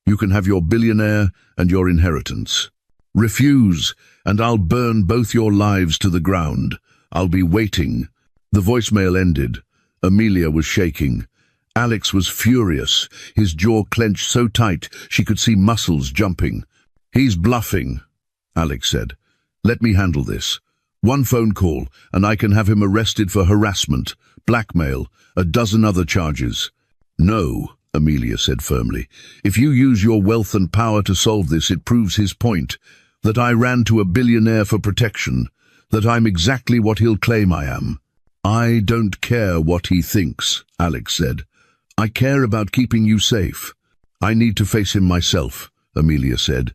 You can have your billionaire and your inheritance. Refuse, and I'll burn both your lives to the ground. I'll be waiting." The voicemail ended. Amelia was shaking. Alex was furious, his jaw clenched so tight she could see muscles jumping. "He's bluffing," Alex said. "Let me handle this. 1 phone call, and I can have him arrested for harassment, blackmail, a dozen other charges." "No," Amelia said firmly. "If you use your wealth and power to solve this, it proves his point, that I ran to a billionaire for protection, that I'm exactly what he'll claim I am." "I don't care what he thinks," Alex said. "I care about keeping you safe. I need to face him myself," Amelia said.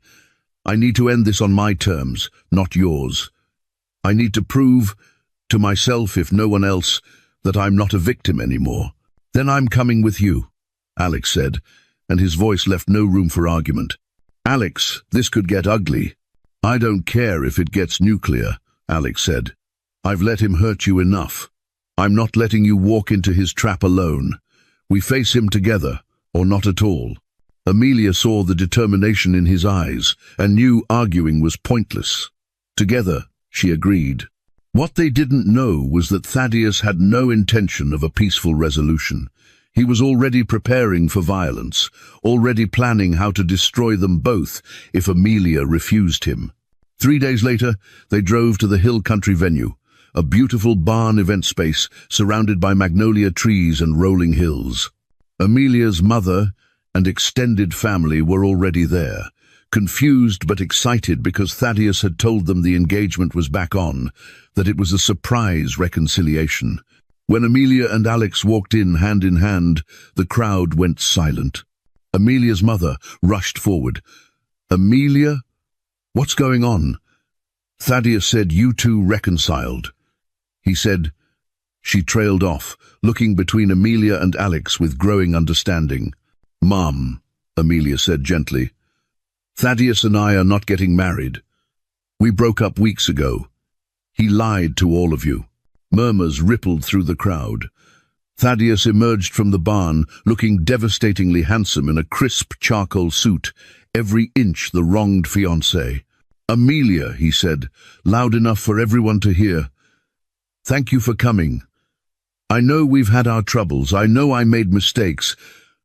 "I need to end this on my terms, not yours. I need to prove, to myself if no one else, that I'm not a victim anymore. Then I'm coming with you," Alex said, and his voice left no room for argument. "Alex, this could get ugly." "I don't care if it gets nuclear," Alex said. "I've let him hurt you enough. I'm not letting you walk into his trap alone. We face him together, or not at all." Amelia saw the determination in his eyes, and knew arguing was pointless. "Together," she agreed. What they didn't know was that Thaddeus had no intention of a peaceful resolution. He was already preparing for violence, already planning how to destroy them both if Amelia refused him. 3 days later, they drove to the hill country venue, a beautiful barn event space surrounded by magnolia trees and rolling hills. Amelia's mother, and extended family were already there, confused but excited because Thaddeus had told them the engagement was back on, that it was a surprise reconciliation. When Amelia and Alex walked in hand, the crowd went silent. Amelia's mother rushed forward. "Amelia? What's going on?" Thaddeus said, "You two reconciled." He said. She trailed off, looking between Amelia and Alex with growing understanding. "Mom," Amelia said gently, "Thaddeus and I are not getting married. We broke up weeks ago. He lied to all of you." Murmurs rippled through the crowd. Thaddeus emerged from the barn, looking devastatingly handsome in a crisp charcoal suit, every inch the wronged fiancé. "Amelia," he said, loud enough for everyone to hear, "thank you for coming. I know we've had our troubles, I know I made mistakes,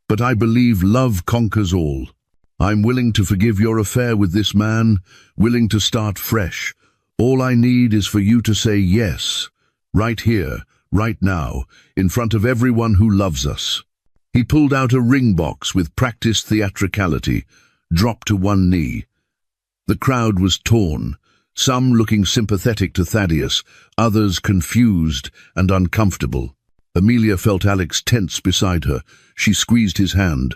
but I believe love conquers all. I'm willing to forgive your affair with this man, willing to start fresh. All I need is for you to say yes, right here, right now, in front of everyone who loves us." He pulled out a ring box with practiced theatricality, dropped to one knee. The crowd was torn, some looking sympathetic to Thaddeus, others confused and uncomfortable. Amelia felt Alex tense beside her. She squeezed his hand.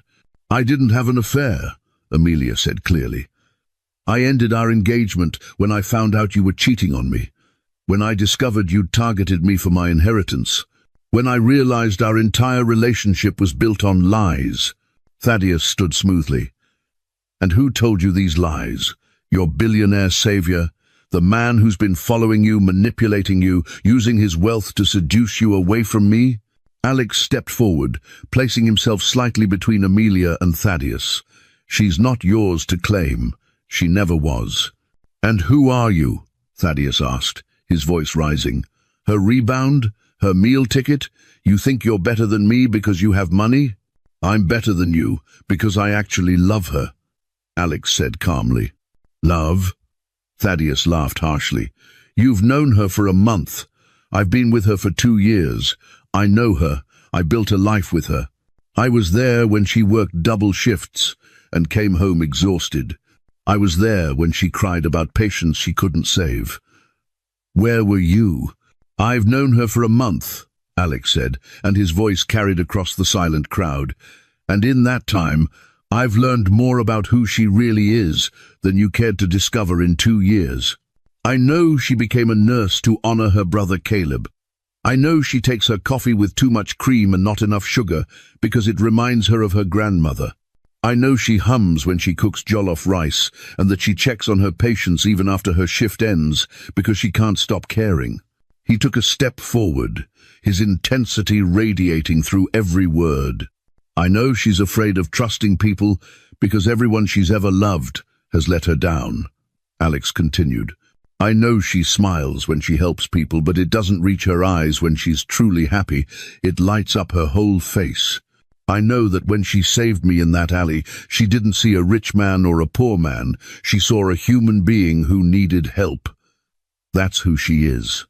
"I didn't have an affair," Amelia said clearly. "I ended our engagement when I found out you were cheating on me. When I discovered you'd targeted me for my inheritance. When I realized our entire relationship was built on lies." Thaddeus stood smoothly. "And who told you these lies? Your billionaire savior? The man who's been following you, manipulating you, using his wealth to seduce you away from me?" Alex stepped forward, placing himself slightly between Amelia and Thaddeus. "She's not yours to claim. She never was." "And who are you?" Thaddeus asked, his voice rising. "Her rebound? Her meal ticket? You think you're better than me because you have money?" "I'm better than you because I actually love her," Alex said calmly. "Love?" Thaddeus laughed harshly. "You've known her for a month. I've been with her for 2 years. I know her. I built a life with her. I was there when she worked double shifts and came home exhausted. I was there when she cried about patients she couldn't save. Where were you?" "I've known her for a month," Alex said, and his voice carried across the silent crowd. "And in that time, I've learned more about who she really is than you cared to discover in 2 years. I know she became a nurse to honor her brother Caleb. I know she takes her coffee with too much cream and not enough sugar because it reminds her of her grandmother. I know she hums when she cooks jollof rice and that she checks on her patients even after her shift ends because she can't stop caring." He took a step forward, his intensity radiating through every word. "I know she's afraid of trusting people because everyone she's ever loved has let her down," Alex continued. "I know she smiles when she helps people, but it doesn't reach her eyes when she's truly happy. It lights up her whole face. I know that when she saved me in that alley, she didn't see a rich man or a poor man. She saw a human being who needed help. That's who she is.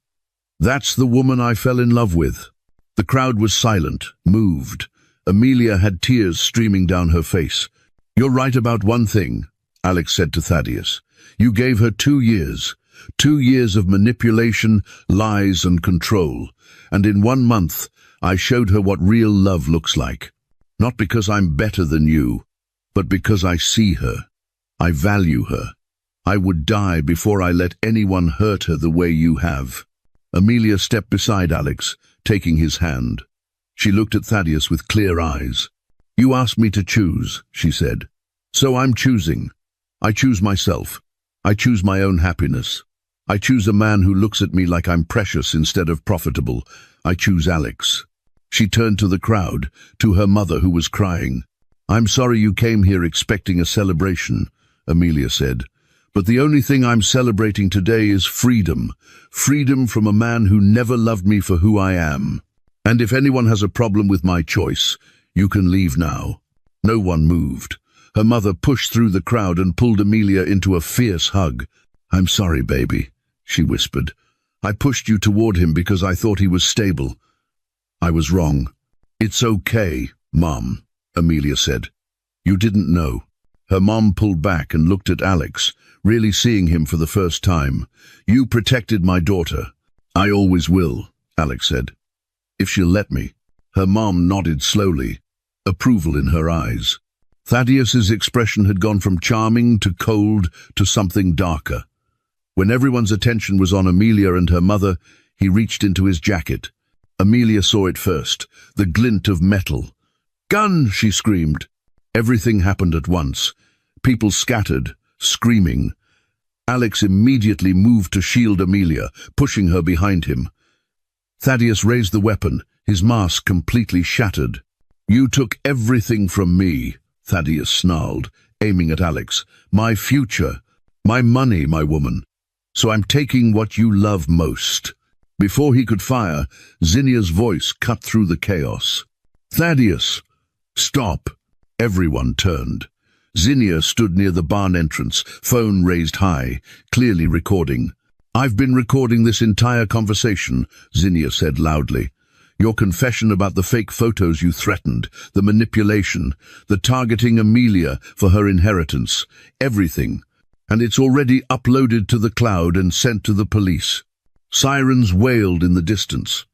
That's the woman I fell in love with." The crowd was silent, moved. Amelia had tears streaming down her face. "You're right about one thing," Alex said to Thaddeus. "You gave her 2 years. 2 years of manipulation, lies and control. And in 1 month, I showed her what real love looks like. Not because I'm better than you, but because I see her. I value her. I would die before I let anyone hurt her the way you have." Amelia stepped beside Alex, taking his hand. She looked at Thaddeus with clear eyes. "You asked me to choose," she said. "So I'm choosing. I choose myself. I choose my own happiness. I choose a man who looks at me like I'm precious instead of profitable. I choose Alex." She turned to the crowd, to her mother who was crying. "I'm sorry you came here expecting a celebration," Amelia said. "But the only thing I'm celebrating today is freedom. Freedom from a man who never loved me for who I am. And if anyone has a problem with my choice, you can leave now." No one moved. Her mother pushed through the crowd and pulled Amelia into a fierce hug. "I'm sorry, baby," she whispered. "I pushed you toward him because I thought he was stable. I was wrong." "It's okay, Mom," Amelia said. You didn't know. Her mom pulled back and looked at Alex, really seeing him for the first time. You protected my daughter. I always will, Alex said. If she'll let me. Her mom nodded slowly, approval in her eyes. Thaddeus's expression had gone from charming to cold to something darker. When everyone's attention was on Amelia and her mother, he reached into his jacket. Amelia saw it first, the glint of metal. "Gun!" she screamed. Everything happened at once. People scattered, screaming. Alex immediately moved to shield Amelia, pushing her behind him. Thaddeus raised the weapon, his mask completely shattered. "You took everything from me," Thaddeus snarled, aiming at Alex. "My future, my money, my woman. So I'm taking what you love most." Before he could fire, Zinnia's voice cut through the chaos. "Thaddeus, stop!" Everyone turned. Zinnia stood near the barn entrance, phone raised high, clearly recording. "I've been recording this entire conversation," Zinnia said loudly. "Your confession about the fake photos you threatened, the manipulation, the targeting Amelia for her inheritance, everything. And it's already uploaded to the cloud and sent to the police." Sirens wailed in the distance.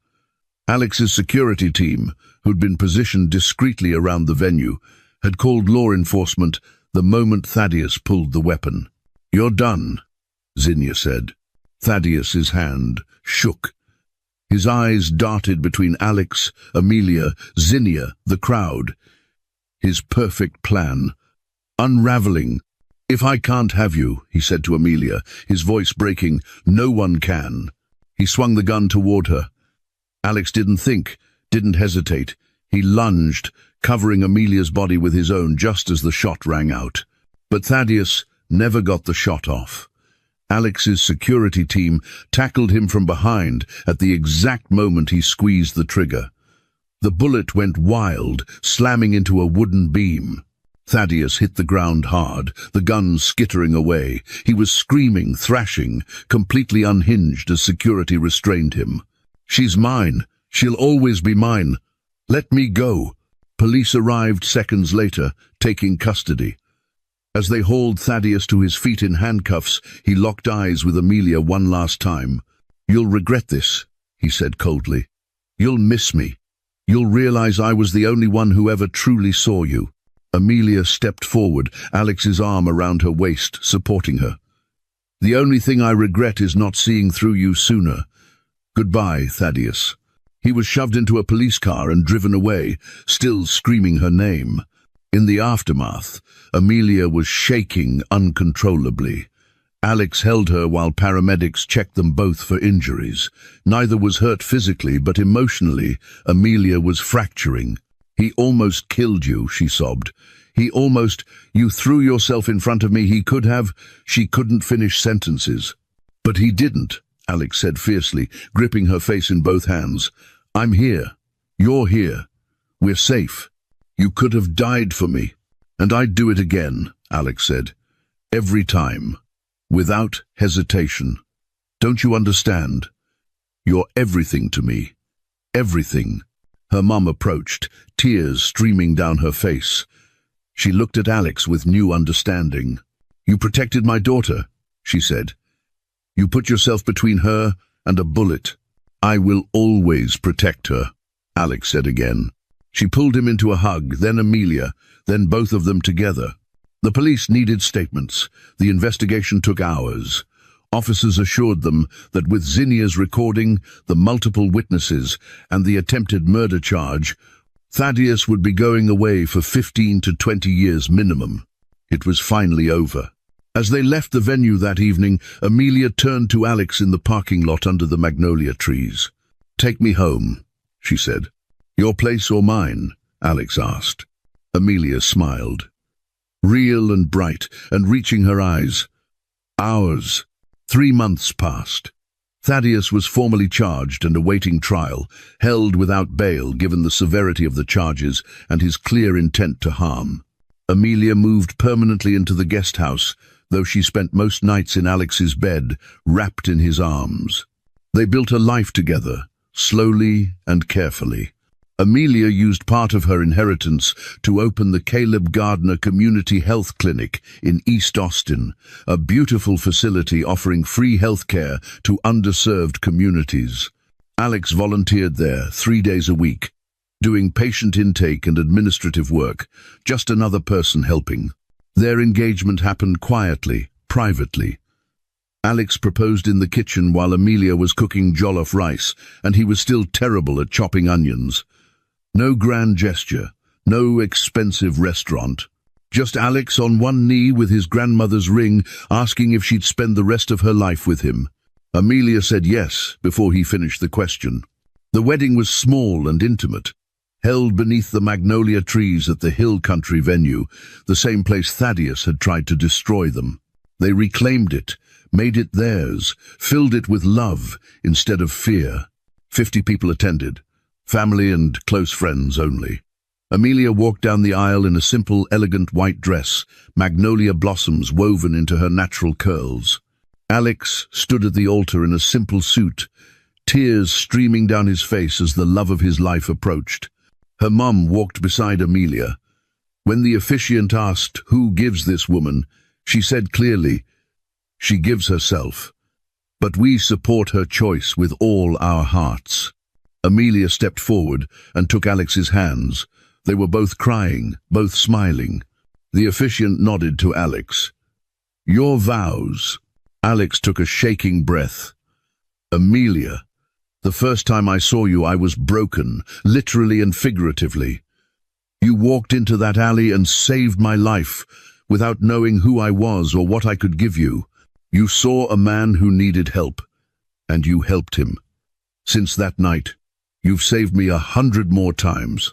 Alex's security team, who'd been positioned discreetly around the venue, had called law enforcement the moment Thaddeus pulled the weapon. "You're done," Zinnia said. Thaddeus's hand shook. His eyes darted between Alex, Amelia, Zinnia, the crowd. His perfect plan. Unraveling. "If I can't have you," he said to Amelia, his voice breaking, "no one can." He swung the gun toward her. Alex didn't think, didn't hesitate. He lunged, covering Amelia's body with his own just as the shot rang out. But Thaddeus never got the shot off. Alex's security team tackled him from behind at the exact moment he squeezed the trigger. The bullet went wild, slamming into a wooden beam. Thaddeus hit the ground hard, the gun skittering away. He was screaming, thrashing, completely unhinged as security restrained him. "She's mine. She'll always be mine. Let me go." Police arrived seconds later, taking custody. As they hauled Thaddeus to his feet in handcuffs, he locked eyes with Amelia one last time. "You'll regret this," he said coldly. "You'll miss me. You'll realize I was the only one who ever truly saw you." Amelia stepped forward, Alex's arm around her waist, supporting her. "The only thing I regret is not seeing through you sooner. Goodbye, Thaddeus." He was shoved into a police car and driven away, still screaming her name. In the aftermath, Amelia was shaking uncontrollably. Alex held her while paramedics checked them both for injuries. Neither was hurt physically, but emotionally, Amelia was fracturing. "He almost killed you," she sobbed. You threw yourself in front of me. He could have." She couldn't finish sentences. "But he didn't," Alex said fiercely, gripping her face in both hands. "I'm here. You're here. We're safe. You could have died for me." "And I'd do it again," Alex said. "Every time. Without hesitation. Don't you understand? You're everything to me. Everything." Her mum approached, tears streaming down her face. She looked at Alex with new understanding. "You protected my daughter," she said. "You put yourself between her and a bullet." "I will always protect her," Alex said again. She pulled him into a hug, then Amelia, then both of them together. The police needed statements. The investigation took hours. Officers assured them that with Zinnia's recording, the multiple witnesses, and the attempted murder charge, Thaddeus would be going away for 15 to 20 years minimum. It was finally over. As they left the venue that evening, Amelia turned to Alex in the parking lot under the magnolia trees. "Take me home," she said. "Your place or mine?" Alex asked. Amelia smiled. Real and bright, and reaching her eyes. "Ours." 3 months passed. Thaddeus was formally charged and awaiting trial, held without bail given the severity of the charges and his clear intent to harm. Amelia moved permanently into the guest house, though she spent most nights in Alex's bed, wrapped in his arms. They built a life together, slowly and carefully. Amelia used part of her inheritance to open the Caleb Gardner Community Health Clinic in East Austin, a beautiful facility offering free health care to underserved communities. Alex volunteered there 3 days a week, doing patient intake and administrative work, just another person helping. Their engagement happened quietly, privately. Alex proposed in the kitchen while Amelia was cooking jollof rice, and he was still terrible at chopping onions. No grand gesture, no expensive restaurant. Just Alex on one knee with his grandmother's ring, asking if she'd spend the rest of her life with him. Amelia said yes before he finished the question. The wedding was small and intimate, held beneath the magnolia trees at the Hill Country venue, the same place Thaddeus had tried to destroy them. They reclaimed it, made it theirs, filled it with love instead of fear. 50 people attended, family and close friends only. Amelia walked down the aisle in a simple, elegant white dress, magnolia blossoms woven into her natural curls. Alex stood at the altar in a simple suit, tears streaming down his face as the love of his life approached. Her mum walked beside Amelia. When the officiant asked, "Who gives this woman?" she said clearly, "She gives herself. But we support her choice with all our hearts." Amelia stepped forward and took Alex's hands. They were both crying, both smiling. The officiant nodded to Alex. "Your vows." Alex took a shaking breath. "Amelia, the first time I saw you I was broken, literally and figuratively. You walked into that alley and saved my life, without knowing who I was or what I could give you. You saw a man who needed help, and you helped him. Since that night, you've saved me 100 more times.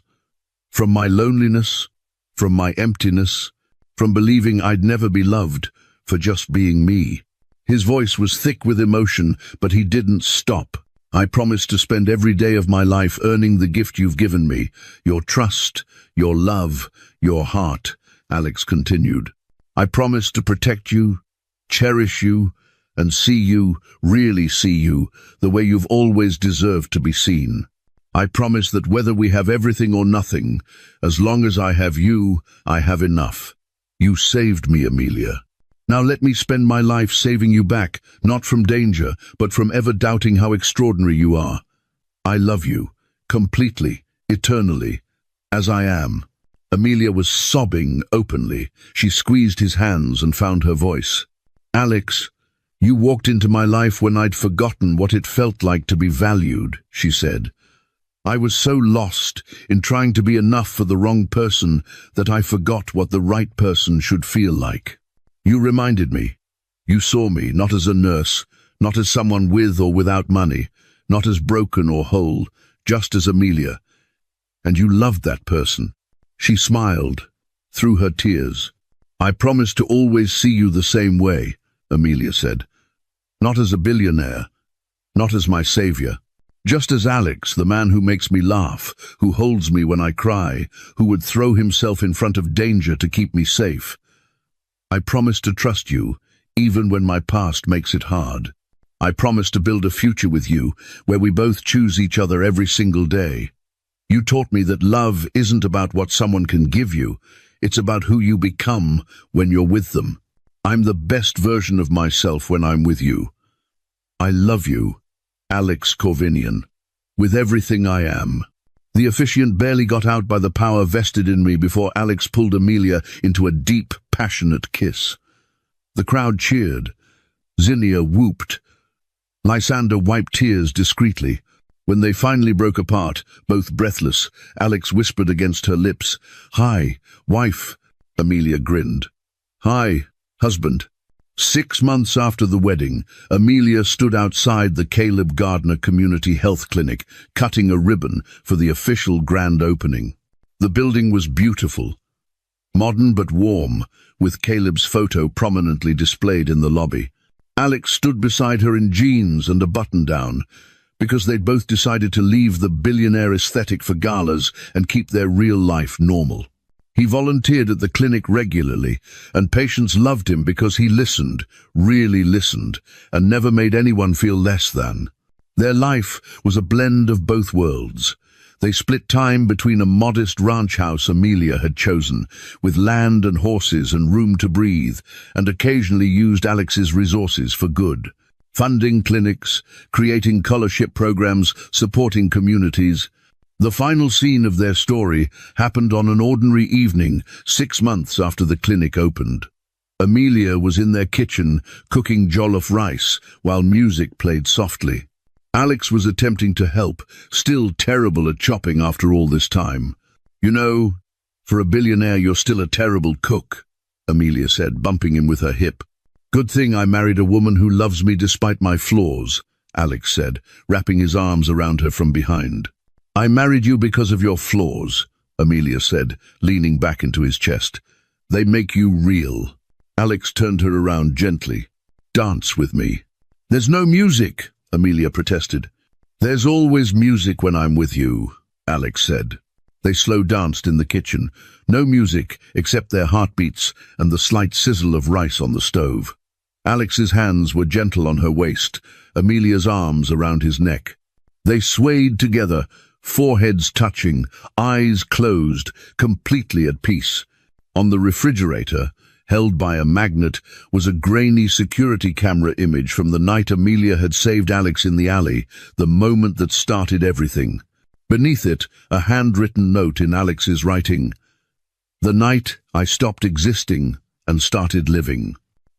From my loneliness, from my emptiness, from believing I'd never be loved for just being me." His voice was thick with emotion, but he didn't stop. "I promise to spend every day of my life earning the gift you've given me, your trust, your love, your heart," Alex continued. "I promise to protect you, cherish you, and see you, really see you, the way you've always deserved to be seen. I promise that whether we have everything or nothing, as long as I have you, I have enough. You saved me, Amelia. Now let me spend my life saving you back, not from danger, but from ever doubting how extraordinary you are. I love you, completely, eternally, as I am." Amelia was sobbing openly. She squeezed his hands and found her voice. "Alex, you walked into my life when I'd forgotten what it felt like to be valued," she said. "I was so lost in trying to be enough for the wrong person that I forgot what the right person should feel like. You reminded me. You saw me, not as a nurse, not as someone with or without money, not as broken or whole, just as Amelia. And you loved that person." She smiled, through her tears. "I promise to always see you the same way," Amelia said. "Not as a billionaire, not as my savior. Just as Alex, the man who makes me laugh, who holds me when I cry, who would throw himself in front of danger to keep me safe. I promise to trust you, even when my past makes it hard. I promise to build a future with you, where we both choose each other every single day. You taught me that love isn't about what someone can give you, it's about who you become when you're with them. I'm the best version of myself when I'm with you. I love you, Alex Corvinian, with everything I am." The officiant barely got out by the power vested in me before Alex pulled Amelia into a deep, passionate kiss. The crowd cheered. Zinnia whooped. Lysander wiped tears discreetly. When they finally broke apart, both breathless, Alex whispered against her lips, "Hi, wife." Amelia grinned. "Hi, husband." 6 months after the wedding, Amelia stood outside the Caleb Gardner Community Health Clinic, cutting a ribbon for the official grand opening. The building was beautiful, modern but warm, with Caleb's photo prominently displayed in the lobby. Alex stood beside her in jeans and a button-down, because they'd both decided to leave the billionaire aesthetic for galas and keep their real life normal. He volunteered at the clinic regularly, and patients loved him because he listened, really listened, and never made anyone feel less than. Their life was a blend of both worlds. They split time between a modest ranch house Amelia had chosen, with land and horses and room to breathe, and occasionally used Alex's resources for good. Funding clinics, creating scholarship programs, supporting communities. The final scene of their story happened on an ordinary evening, 6 months after the clinic opened. Amelia was in their kitchen cooking jollof rice while music played softly. Alex was attempting to help, still terrible at chopping after all this time. "You know, for a billionaire you're still a terrible cook," Amelia said, bumping him with her hip. "Good thing I married a woman who loves me despite my flaws," Alex said, wrapping his arms around her from behind. "I married you because of your flaws," Amelia said, leaning back into his chest. "They make you real." Alex turned her around gently. "Dance with me." "There's no music," Amelia protested. "There's always music when I'm with you," Alex said. They slow danced in the kitchen. No music except their heartbeats and the slight sizzle of rice on the stove. Alex's hands were gentle on her waist, Amelia's arms around his neck. They swayed together, foreheads touching, eyes closed, completely at peace. On the refrigerator, held by a magnet, was a grainy security camera image from the night Amelia had saved Alex in the alley, the moment that started everything. Beneath it, a handwritten note in Alex's writing. "The night I stopped existing and started living."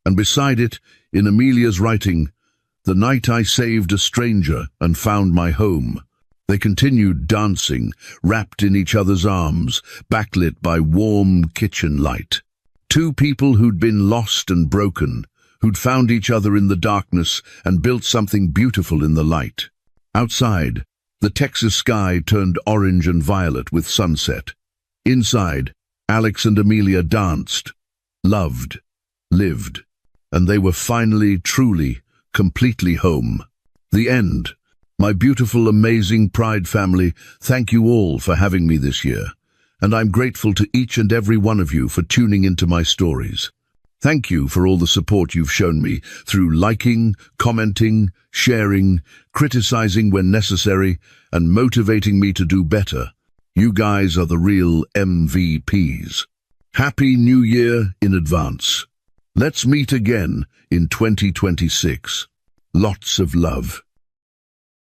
And beside it, in Amelia's writing, "The night I saved a stranger and found my home." They continued dancing, wrapped in each other's arms, backlit by warm kitchen light. Two people who'd been lost and broken, who'd found each other in the darkness and built something beautiful in the light. Outside, the Texas sky turned orange and violet with sunset. Inside, Alex and Amelia danced, loved, lived, and they were finally, truly, completely home. The end. My beautiful, amazing Pride family, thank you all for having me this year. And I'm grateful to each and every one of you for tuning into my stories. Thank you for all the support you've shown me through liking, commenting, sharing, criticizing when necessary, and motivating me to do better. You guys are the real MVPs. Happy New Year in advance. Let's meet again in 2026. Lots of love.